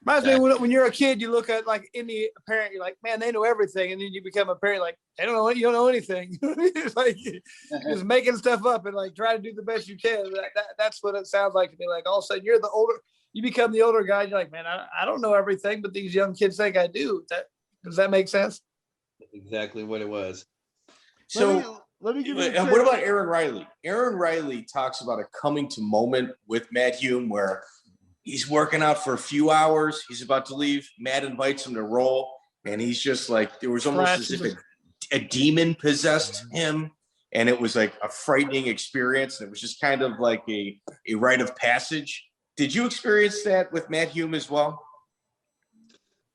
reminds me when you're a kid, you look at like any parent, you're like, man, they know everything. And then you become a parent, like, you don't know anything. It's like just making stuff up and like try to do the best you can. That's what it sounds like to me. Like all of a sudden you become the older guy. And you're like, man, I don't know everything, but these young kids think I do. Does that make sense? Exactly what it was. So let me give you. And what about Aaron Riley? Aaron Riley talks about a coming to moment with Matt Hughes where he's working out for a few hours. He's about to leave. Matt invites him to roll, and he's just like, there was almost as if a demon possessed him, and it was like a frightening experience. And it was just kind of like a rite of passage. Did you experience that with Matt Hughes as well?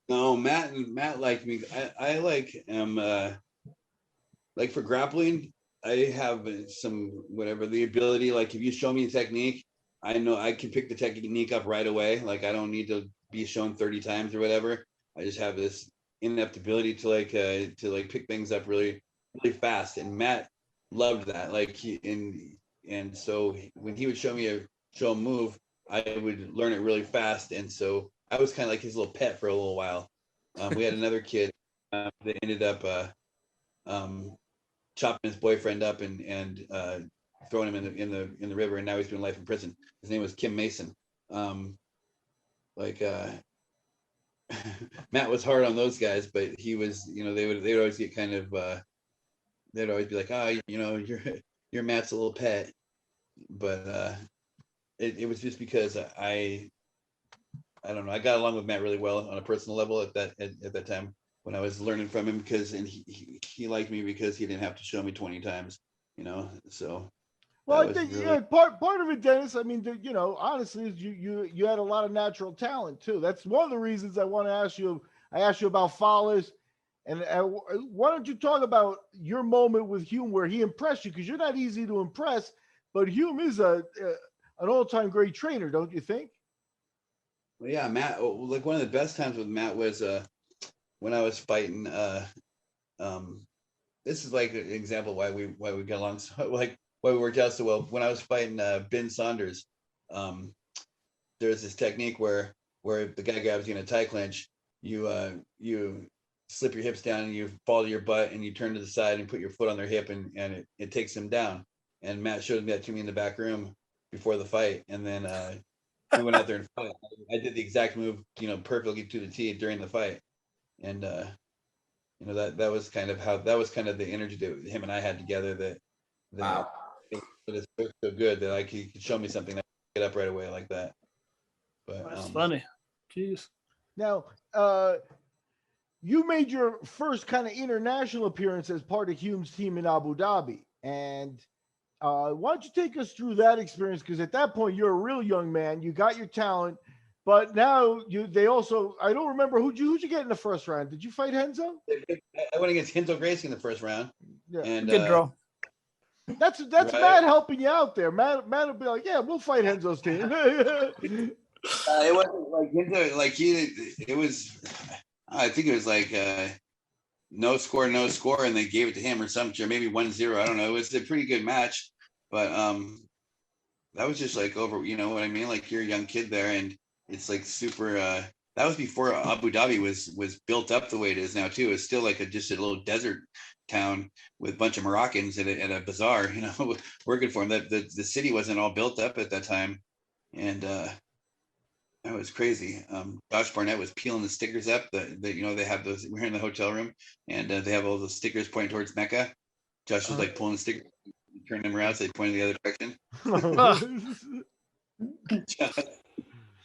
No, Matt liked me. I like him. Like for grappling, I have the ability. Like if you show me a technique, I know I can pick the technique up right away. Like I don't need to be shown 30 times or whatever. I just have this inept ability to pick things up really, really fast. And Matt loved that. And so when he would show a move, I would learn it really fast. And so I was kind of like his little pet for a little while. We had another kid that ended up chopping his boyfriend up and throwing him in the river, and now he's doing life in prison. His name was Kim Mason. Matt was hard on those guys, but he was, they would always get kind of they'd always be like, your Matt's a little pet, but it was just because I don't know, I got along with Matt really well on a personal level at that time when I was learning from him, because he liked me because he didn't have to show me 20 times, so. Well, I think part of it, Dennis. I mean, honestly, is you had a lot of natural talent too. That's one of the reasons I want to ask you. I asked you about Fowler's, and why don't you talk about your moment with Hume where he impressed you? Because you're not easy to impress, but Hume is an all-time great trainer, don't you think? Well, yeah, Matt. Like one of the best times with Matt was when I was fighting. There this is like an example why we get along so, like why we worked out so well. When I was fighting Ben Saunders, there's this technique where the guy grabs you in a tie clinch, you slip your hips down and you fall to your butt and you turn to the side and put your foot on their hip and it takes them down. And Matt showed that to me in the back room before the fight, and then we went out there and fought. I did the exact move, perfectly to the T during the fight, and that was kind of the energy that him and I had together. That wow, it was so good that he could show me something that I could get up right away like that. But that's funny. Jeez. Now, you made your first kind of international appearance as part of Hume's team in Abu Dhabi, and why don't you take us through that experience? Because at that point, you're a real young man. You got your talent, but now they also, I don't remember who'd you get in the first round. Did you fight Renzo? I went against Renzo Gracie in the first round. Yeah, and good draw. That's right. Matt helping you out there. Matt will be like, yeah, we'll fight Renzo's team. It wasn't like Renzo, it was. I think it was like no score, and they gave it to him or something, maybe 1-0. I don't know. It was a pretty good match, but that was just like over. You know what I mean? Like you're a young kid there, and it's like super. That was before Abu Dhabi was built up the way it is now too. It's still like just a little desert town with a bunch of Moroccans at a bazaar, working for them. That the city wasn't all built up at that time, and that was crazy. Josh Barnett was peeling the stickers up. They have those. We're in the hotel room, and they have all those stickers pointing towards Mecca. Josh was like pulling the stickers, turning them around, so they pointed the other direction.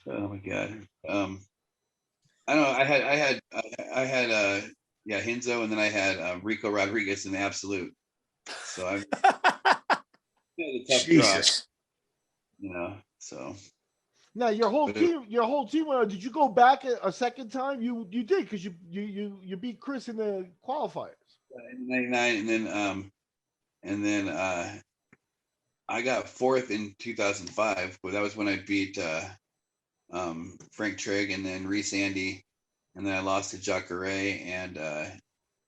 Oh my god. I don't know. I had Renzo, and then I had Rico Rodriguez in the absolute. So I had a tough Jesus. draw, so. Now your whole team. Did you go back a second time? You did, because you beat Chris in the qualifiers. In '99, and then I got fourth in 2005. But that was when I beat Frank Trigg and then Reese Andy, and then I lost to Jacare and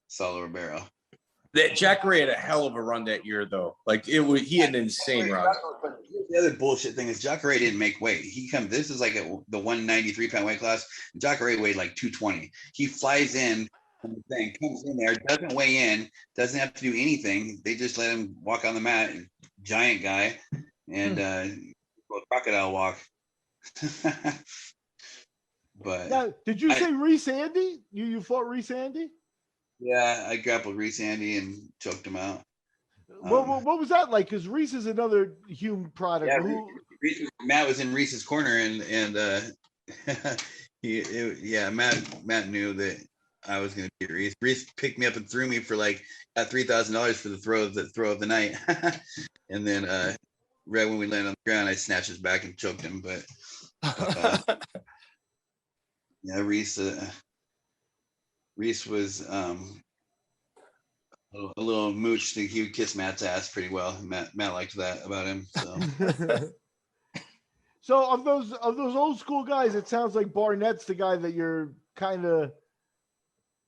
Saulo Ribeiro. That Jacare had a hell of a run that year, though. He had an insane run. The other bullshit thing is Jacare didn't make weight. This is like the 193-pound weight class. Jacare weighed like 220. He flies in, comes in there, doesn't weigh in, doesn't have to do anything. They just let him walk on the mat. Giant guy, and crocodile walk. But now, did you say Reese Andy? You fought Reese Andy? Yeah, I grappled Reese Andy and choked him out. What was that like? Because Reese is another Hume product. Yeah, Matt was in Reese's corner, and Matt knew that I was going to beat Reese. Reese picked me up and threw me for got $3,000 for the throw of the night, and then right when we landed on the ground, I snatched his back and choked him. But Reese was a little mooch. He would kiss Matt's ass pretty well. Matt liked that about him. So, so of those old school guys, it sounds like Barnett's the guy that you're kind of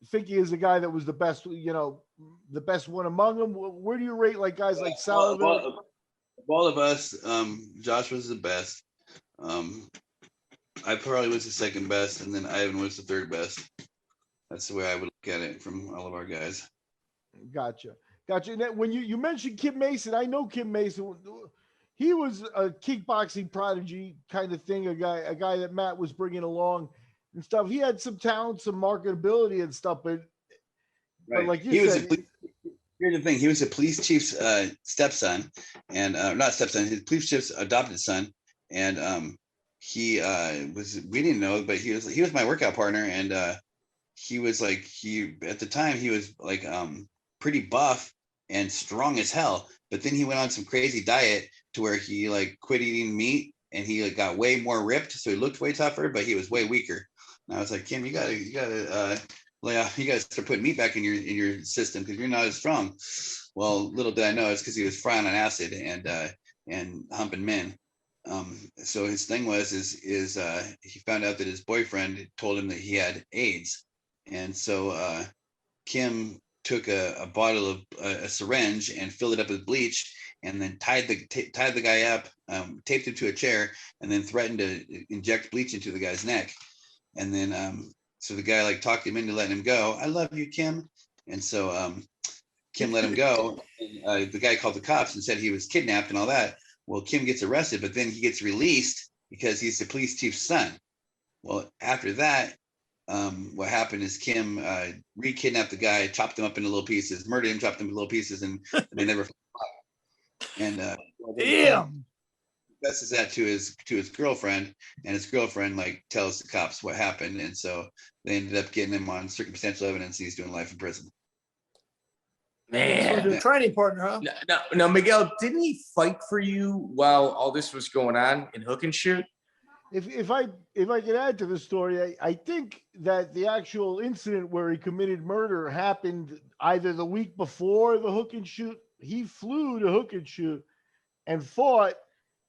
thinking is the guy that was the best. The best one among them. Where do you rate guys like Sullivan? Of all of us, Josh was the best. I probably was the second best, and then Ivan was the third best. That's the way I would look at it from all of our guys. Gotcha. Now, when you mentioned Kim Mason, I know Kim Mason. He was a kickboxing prodigy kind of thing, a guy that Matt was bringing along and stuff. He had some talent, some marketability and stuff, but like you said, here's the thing: he was a police chief's stepson, and not stepson, his police chief's adopted son, and he was. We didn't know, but he was my workout partner, and he was at the time he was pretty buff and strong as hell, but then he went on some crazy diet to where he quit eating meat, and he got way more ripped, so he looked way tougher, but he was way weaker. And I was like, Kim, you gotta start putting meat back in your system, because you're not as strong. Well, little did I know it's because he was frying on acid and humping men. So his thing was he found out that his boyfriend told him that he had AIDS. And so Kim took a bottle of a syringe and filled it up with bleach, and then tied the guy up, taped him to a chair, and then threatened to inject bleach into the guy's neck. And then so the guy like talked him into letting him go. I love you, Kim. And so Kim let him go. And, the guy called the cops and said he was kidnapped and all that. Well, Kim gets arrested, but then he gets released because he's the police chief's son. Well, after that, what happened is Kim re-kidnapped the guy, chopped him up into little pieces, murdered him, chopped him into little pieces, and they never fought. And Damn. Confesses that to his girlfriend, and his girlfriend like tells the cops what happened, and so they ended up getting him on circumstantial evidence. He's doing life in prison. Man, a training partner, huh? Now, Miguel, didn't he fight for you while all this was going on in hook and shoot? If I could add to the story, I think that the actual incident where he committed murder happened either the week before the hook and shoot. He flew to hook and shoot and fought.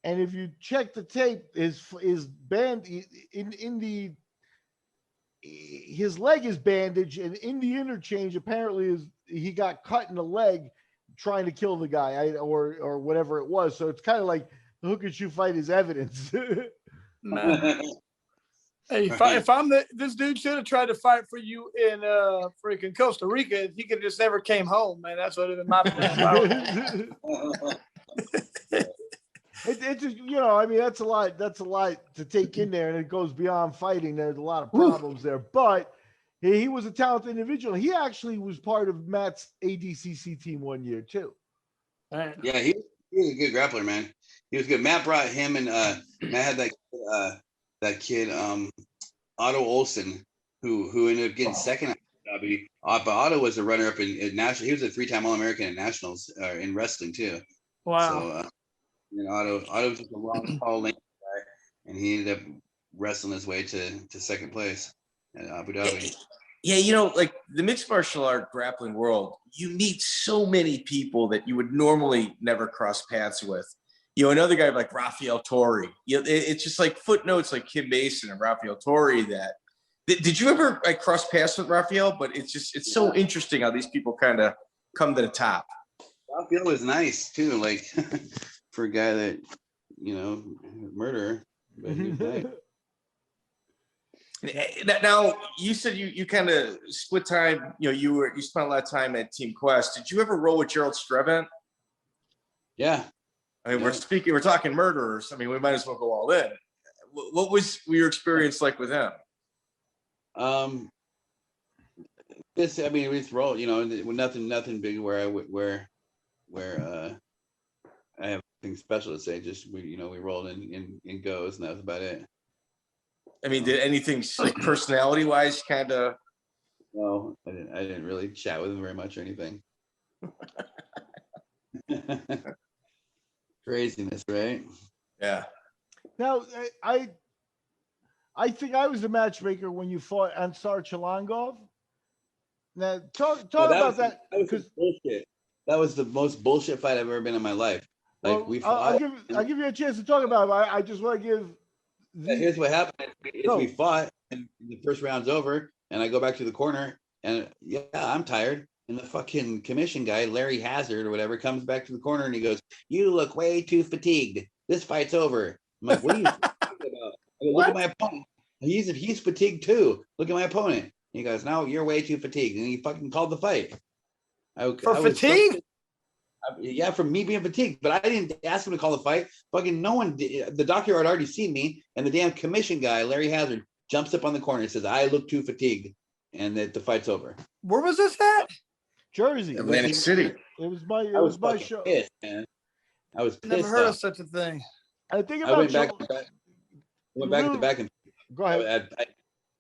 And if you check the tape, his band his leg is bandaged, and in the interchange apparently he got cut in the leg trying to kill the guy, or whatever it was. So it's kind of like the hook and shoot fight is evidence. Hey, if I'm this dude should have tried to fight for you in freaking Costa Rica. He could just never came home, man. That's what it been my plan. It's just, I mean, that's a lot to take in there, and it goes beyond fighting. There's a lot of problems there, but he was a talented individual. He actually was part of Matt's ADCC team one year too. Yeah, he was a good grappler, man. He was good. Matt brought him, and Matt had that kid Otto Olsen, who ended up getting second at Abu Dhabi. But Otto was a runner-up in national. He was a 3-time All-American at nationals in wrestling too. Wow. So, Otto was just a long, tall, lane guy, and he ended up wrestling his way to second place at Abu Dhabi. Yeah, like the mixed martial art grappling world, you meet so many people that you would normally never cross paths with. Another guy like Rafael Torre. It's just like footnotes like Kim Mason and Rafael Torre. Did you ever cross paths with Rafael? But it's so interesting how these people kind of come to the top. Rafael was nice too, like for a guy that murderer. But he was nice. Now you said you kind of split time. You spent a lot of time at Team Quest. Did you ever roll with Gerald Strevent? Yeah. I mean, we're talking murderers. I mean, we might as well go all in. What was your experience like with him? We roll, nothing big where I have anything special to say. Just we rolled in goes, and that was about it. I mean, did anything like personality wise kind of? No, I didn't really chat with him very much or anything. Craziness, right? Yeah. Now, I think I was the matchmaker when you fought Ansar Chalangov. Now, talk about that. Because bullshit. That was the most bullshit fight I've ever been in my life. Like I'll give you a chance to talk about it. I just want to give. Here's what happened. We fought, and the first round's over, and I go back to the corner, and I'm tired. And the fucking commission guy, Larry Hazard or whatever, comes back to the corner and he goes, "You look way too fatigued. This fight's over." I'm like, "What are you talking about?" I go, "Look at my opponent. He's fatigued too. Look at my opponent." And he goes, "No, you're way too fatigued." And he fucking called the fight. For fatigue? Yeah, for me being fatigued. But I didn't ask him to call the fight. Fucking no one did. The doctor had already seen me, and the damn commission guy, Larry Hazard, jumps up on the corner and says, "I look too fatigued," and that the fight's over. Where was this at? Jersey, Atlantic City. It was my show. Pissed, man. I was pissed. Never heard of such a thing. I think about. I went back to back and go ahead. I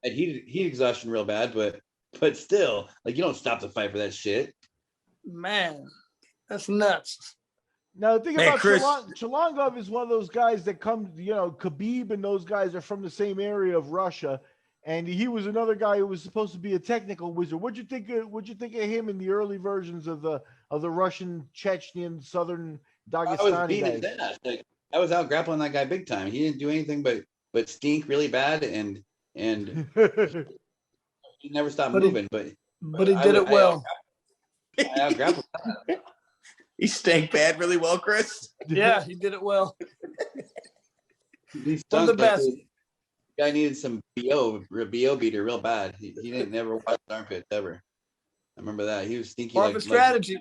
had heat exhaustion real bad, but still, like, you don't stop the fight for that shit. Man, that's nuts. Now think about Chris. Chalangov is one of those guys that come. Khabib and those guys are from the same area of Russia. And he was another guy who was supposed to be a technical wizard. What'd you think of him in the early versions of the Russian, Chechnyan, Southern Dagestani? I was beating his ass. Like, I was out grappling that guy big time. He didn't do anything but stink really bad, and he never stopped moving. But he did it well. I grappled. He stank bad really well, Chris. Yeah, he did it well. He One of the best. Guy needed some BO beater real bad. He didn't never wash his armpits ever. I remember that. He was sneaky. Part of a strategy.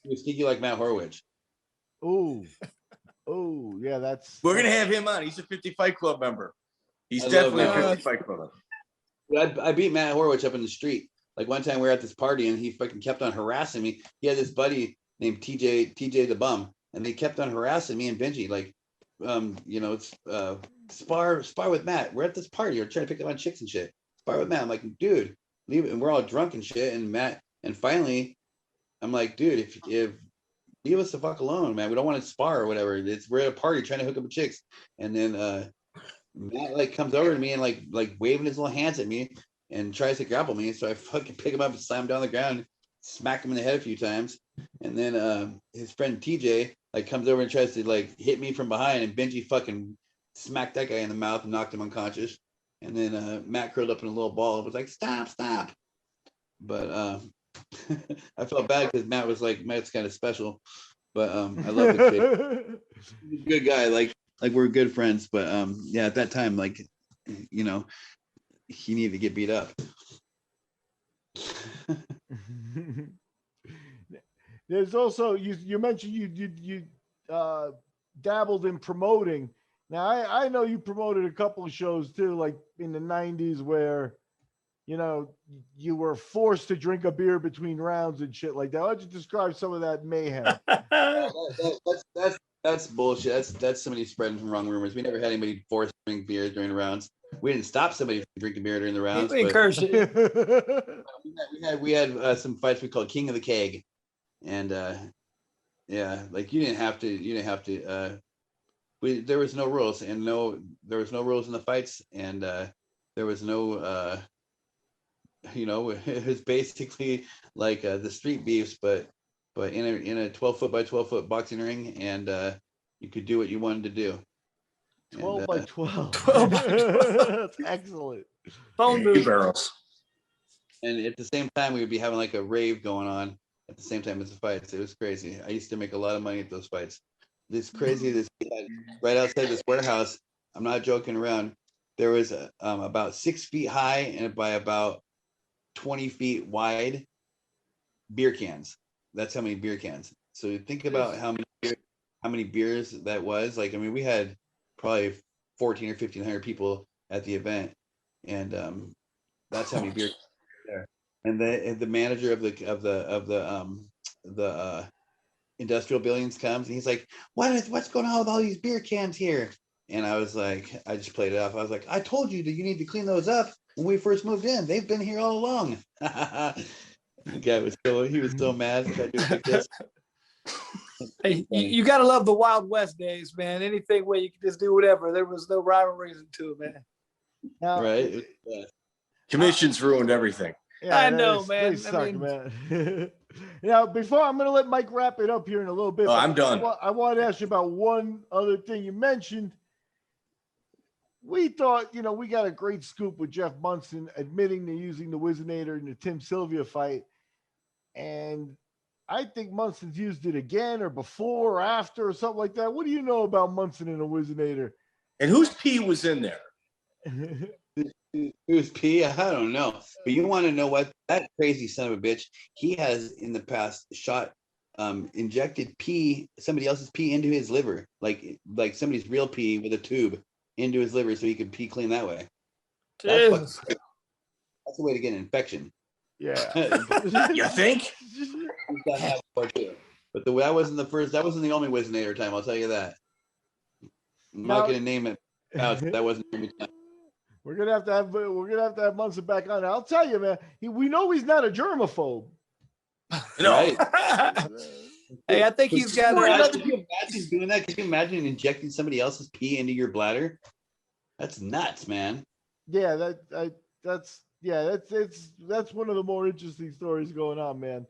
He was sneaky like Matt Horwich. Oh, yeah, We're gonna have him on. He's a 50 Fight Club member. He's definitely a 50 Fight Club member. I beat Matt Horwich up in the street. Like one time we were at this party and he fucking kept on harassing me. He had this buddy named TJ the Bum, and they kept on harassing me and Benji. Like, spar with Matt. We're at this party. We're trying to pick up on chicks and shit. Spar with Matt. I'm like, dude, leave it. And we're all drunk and shit. And finally, I'm like, dude, if leave us the fuck alone, man. We don't want to spar or whatever. We're at a party trying to hook up with chicks. And then Matt like comes over to me and like waving his little hands at me and tries to grapple me. So I fucking pick him up and slam him down the ground, smack him in the head a few times. And then his friend TJ like comes over and tries to like hit me from behind, and Benji fucking smacked that guy in the mouth and knocked him unconscious. And then Matt curled up in a little ball and was like, stop. But I felt bad because Matt was like, Matt's kind of special. But I love the kid. He's a good guy. Like we're good friends. But yeah, at that time, like, you know, he needed to get beat up. There's also you mentioned you dabbled in promoting. Now I know you promoted a couple of shows too, like in the 90s where you were forced to drink a beer between rounds and shit like that. Why don't you describe some of that mayhem? That's bullshit. That's somebody spreading some wrong rumors. We never had anybody forced to drink beer during the rounds. We didn't stop somebody from drinking beer during the rounds. We encouraged it. We had some fights we called King of the Keg, and yeah, like you didn't have to. There was no rules, and there was no rules in the fights, and there was no. It was basically like the street beefs, but in a 12-foot by 12-foot boxing ring, and you could do what you wanted to do. 12 by 12. 12 by 12. That's excellent. Bone barrels. And at the same time, we would be having like a rave going on at the same time as the fights. It was crazy. I used to make a lot of money at those fights. This right outside this warehouse. I'm not joking around. There was about 6 feet high and by about 20 feet wide beer cans. That's how many beer cans. So think about how many beers that was. Like, I mean, we had probably 1,400 or 1,500 people at the event, and that's how many beers there. And the manager of the industrial buildings comes, and he's like, what's going on with all these beer cans here? And I was like, I just played it off. I was like, I told you that you need to clean those up when we first moved in. They've been here all along. The guy was so mad. Hey, you gotta love the Wild West days, man. Anything where you can just do whatever. There was no rhyme or reason to it, man. Now, right? Yeah. Commissions ruined everything. Yeah, I know, man. They suck, man. Now, before I'm going to let Mike wrap it up here in a little bit. Oh, I'm done. I want to ask you about one other thing you mentioned. We thought, we got a great scoop with Jeff Monson admitting to using the Wizinator in the Tim Sylvia fight. And I think Munson's used it again or before or after or something like that. What do you know about Monson and the Wizinator? And whose pee was in there? Who's pee? I don't know. But you want to know what? That crazy son of a bitch, he has in the past injected pee, somebody else's pee into his liver, like somebody's real pee with a tube into his liver so he could pee clean that way. That's the way to get an infection. Yeah. You think? But that wasn't the only Wizinator time, I'll tell you that. I'm not gonna name it out. That wasn't the only time. We're gonna have to have Munson back on. I'll tell you, man. We know he's not a germaphobe. No. Right. Hey, I think he's got. Could you imagine doing that? Could you imagine injecting somebody else's pee into your bladder? That's nuts, man. Yeah, that's one of the more interesting stories going on, man.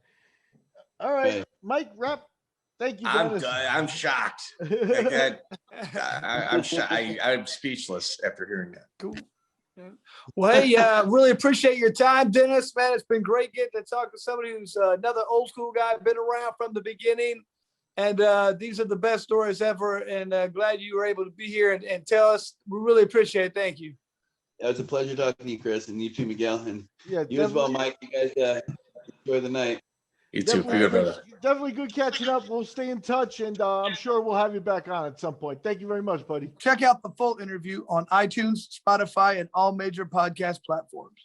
All right, Mike, wrap. Thank you, Dennis. I'm shocked. I'm speechless after hearing that. Cool. Well, hey, really appreciate your time, Dennis. Man, it's been great getting to talk to somebody who's another old school guy, been around from the beginning. And these are the best stories ever. And glad you were able to be here and tell us. We really appreciate it. Thank you. Yeah, it's a pleasure talking to you, Chris, and you too, Miguel. And Yeah, you as well, Mike. You guys enjoy the night. You too. Be good, brother. Definitely good catching up. We'll stay in touch, and I'm sure we'll have you back on at some point. Thank you very much, buddy. Check out the full interview on iTunes, Spotify, and all major podcast platforms.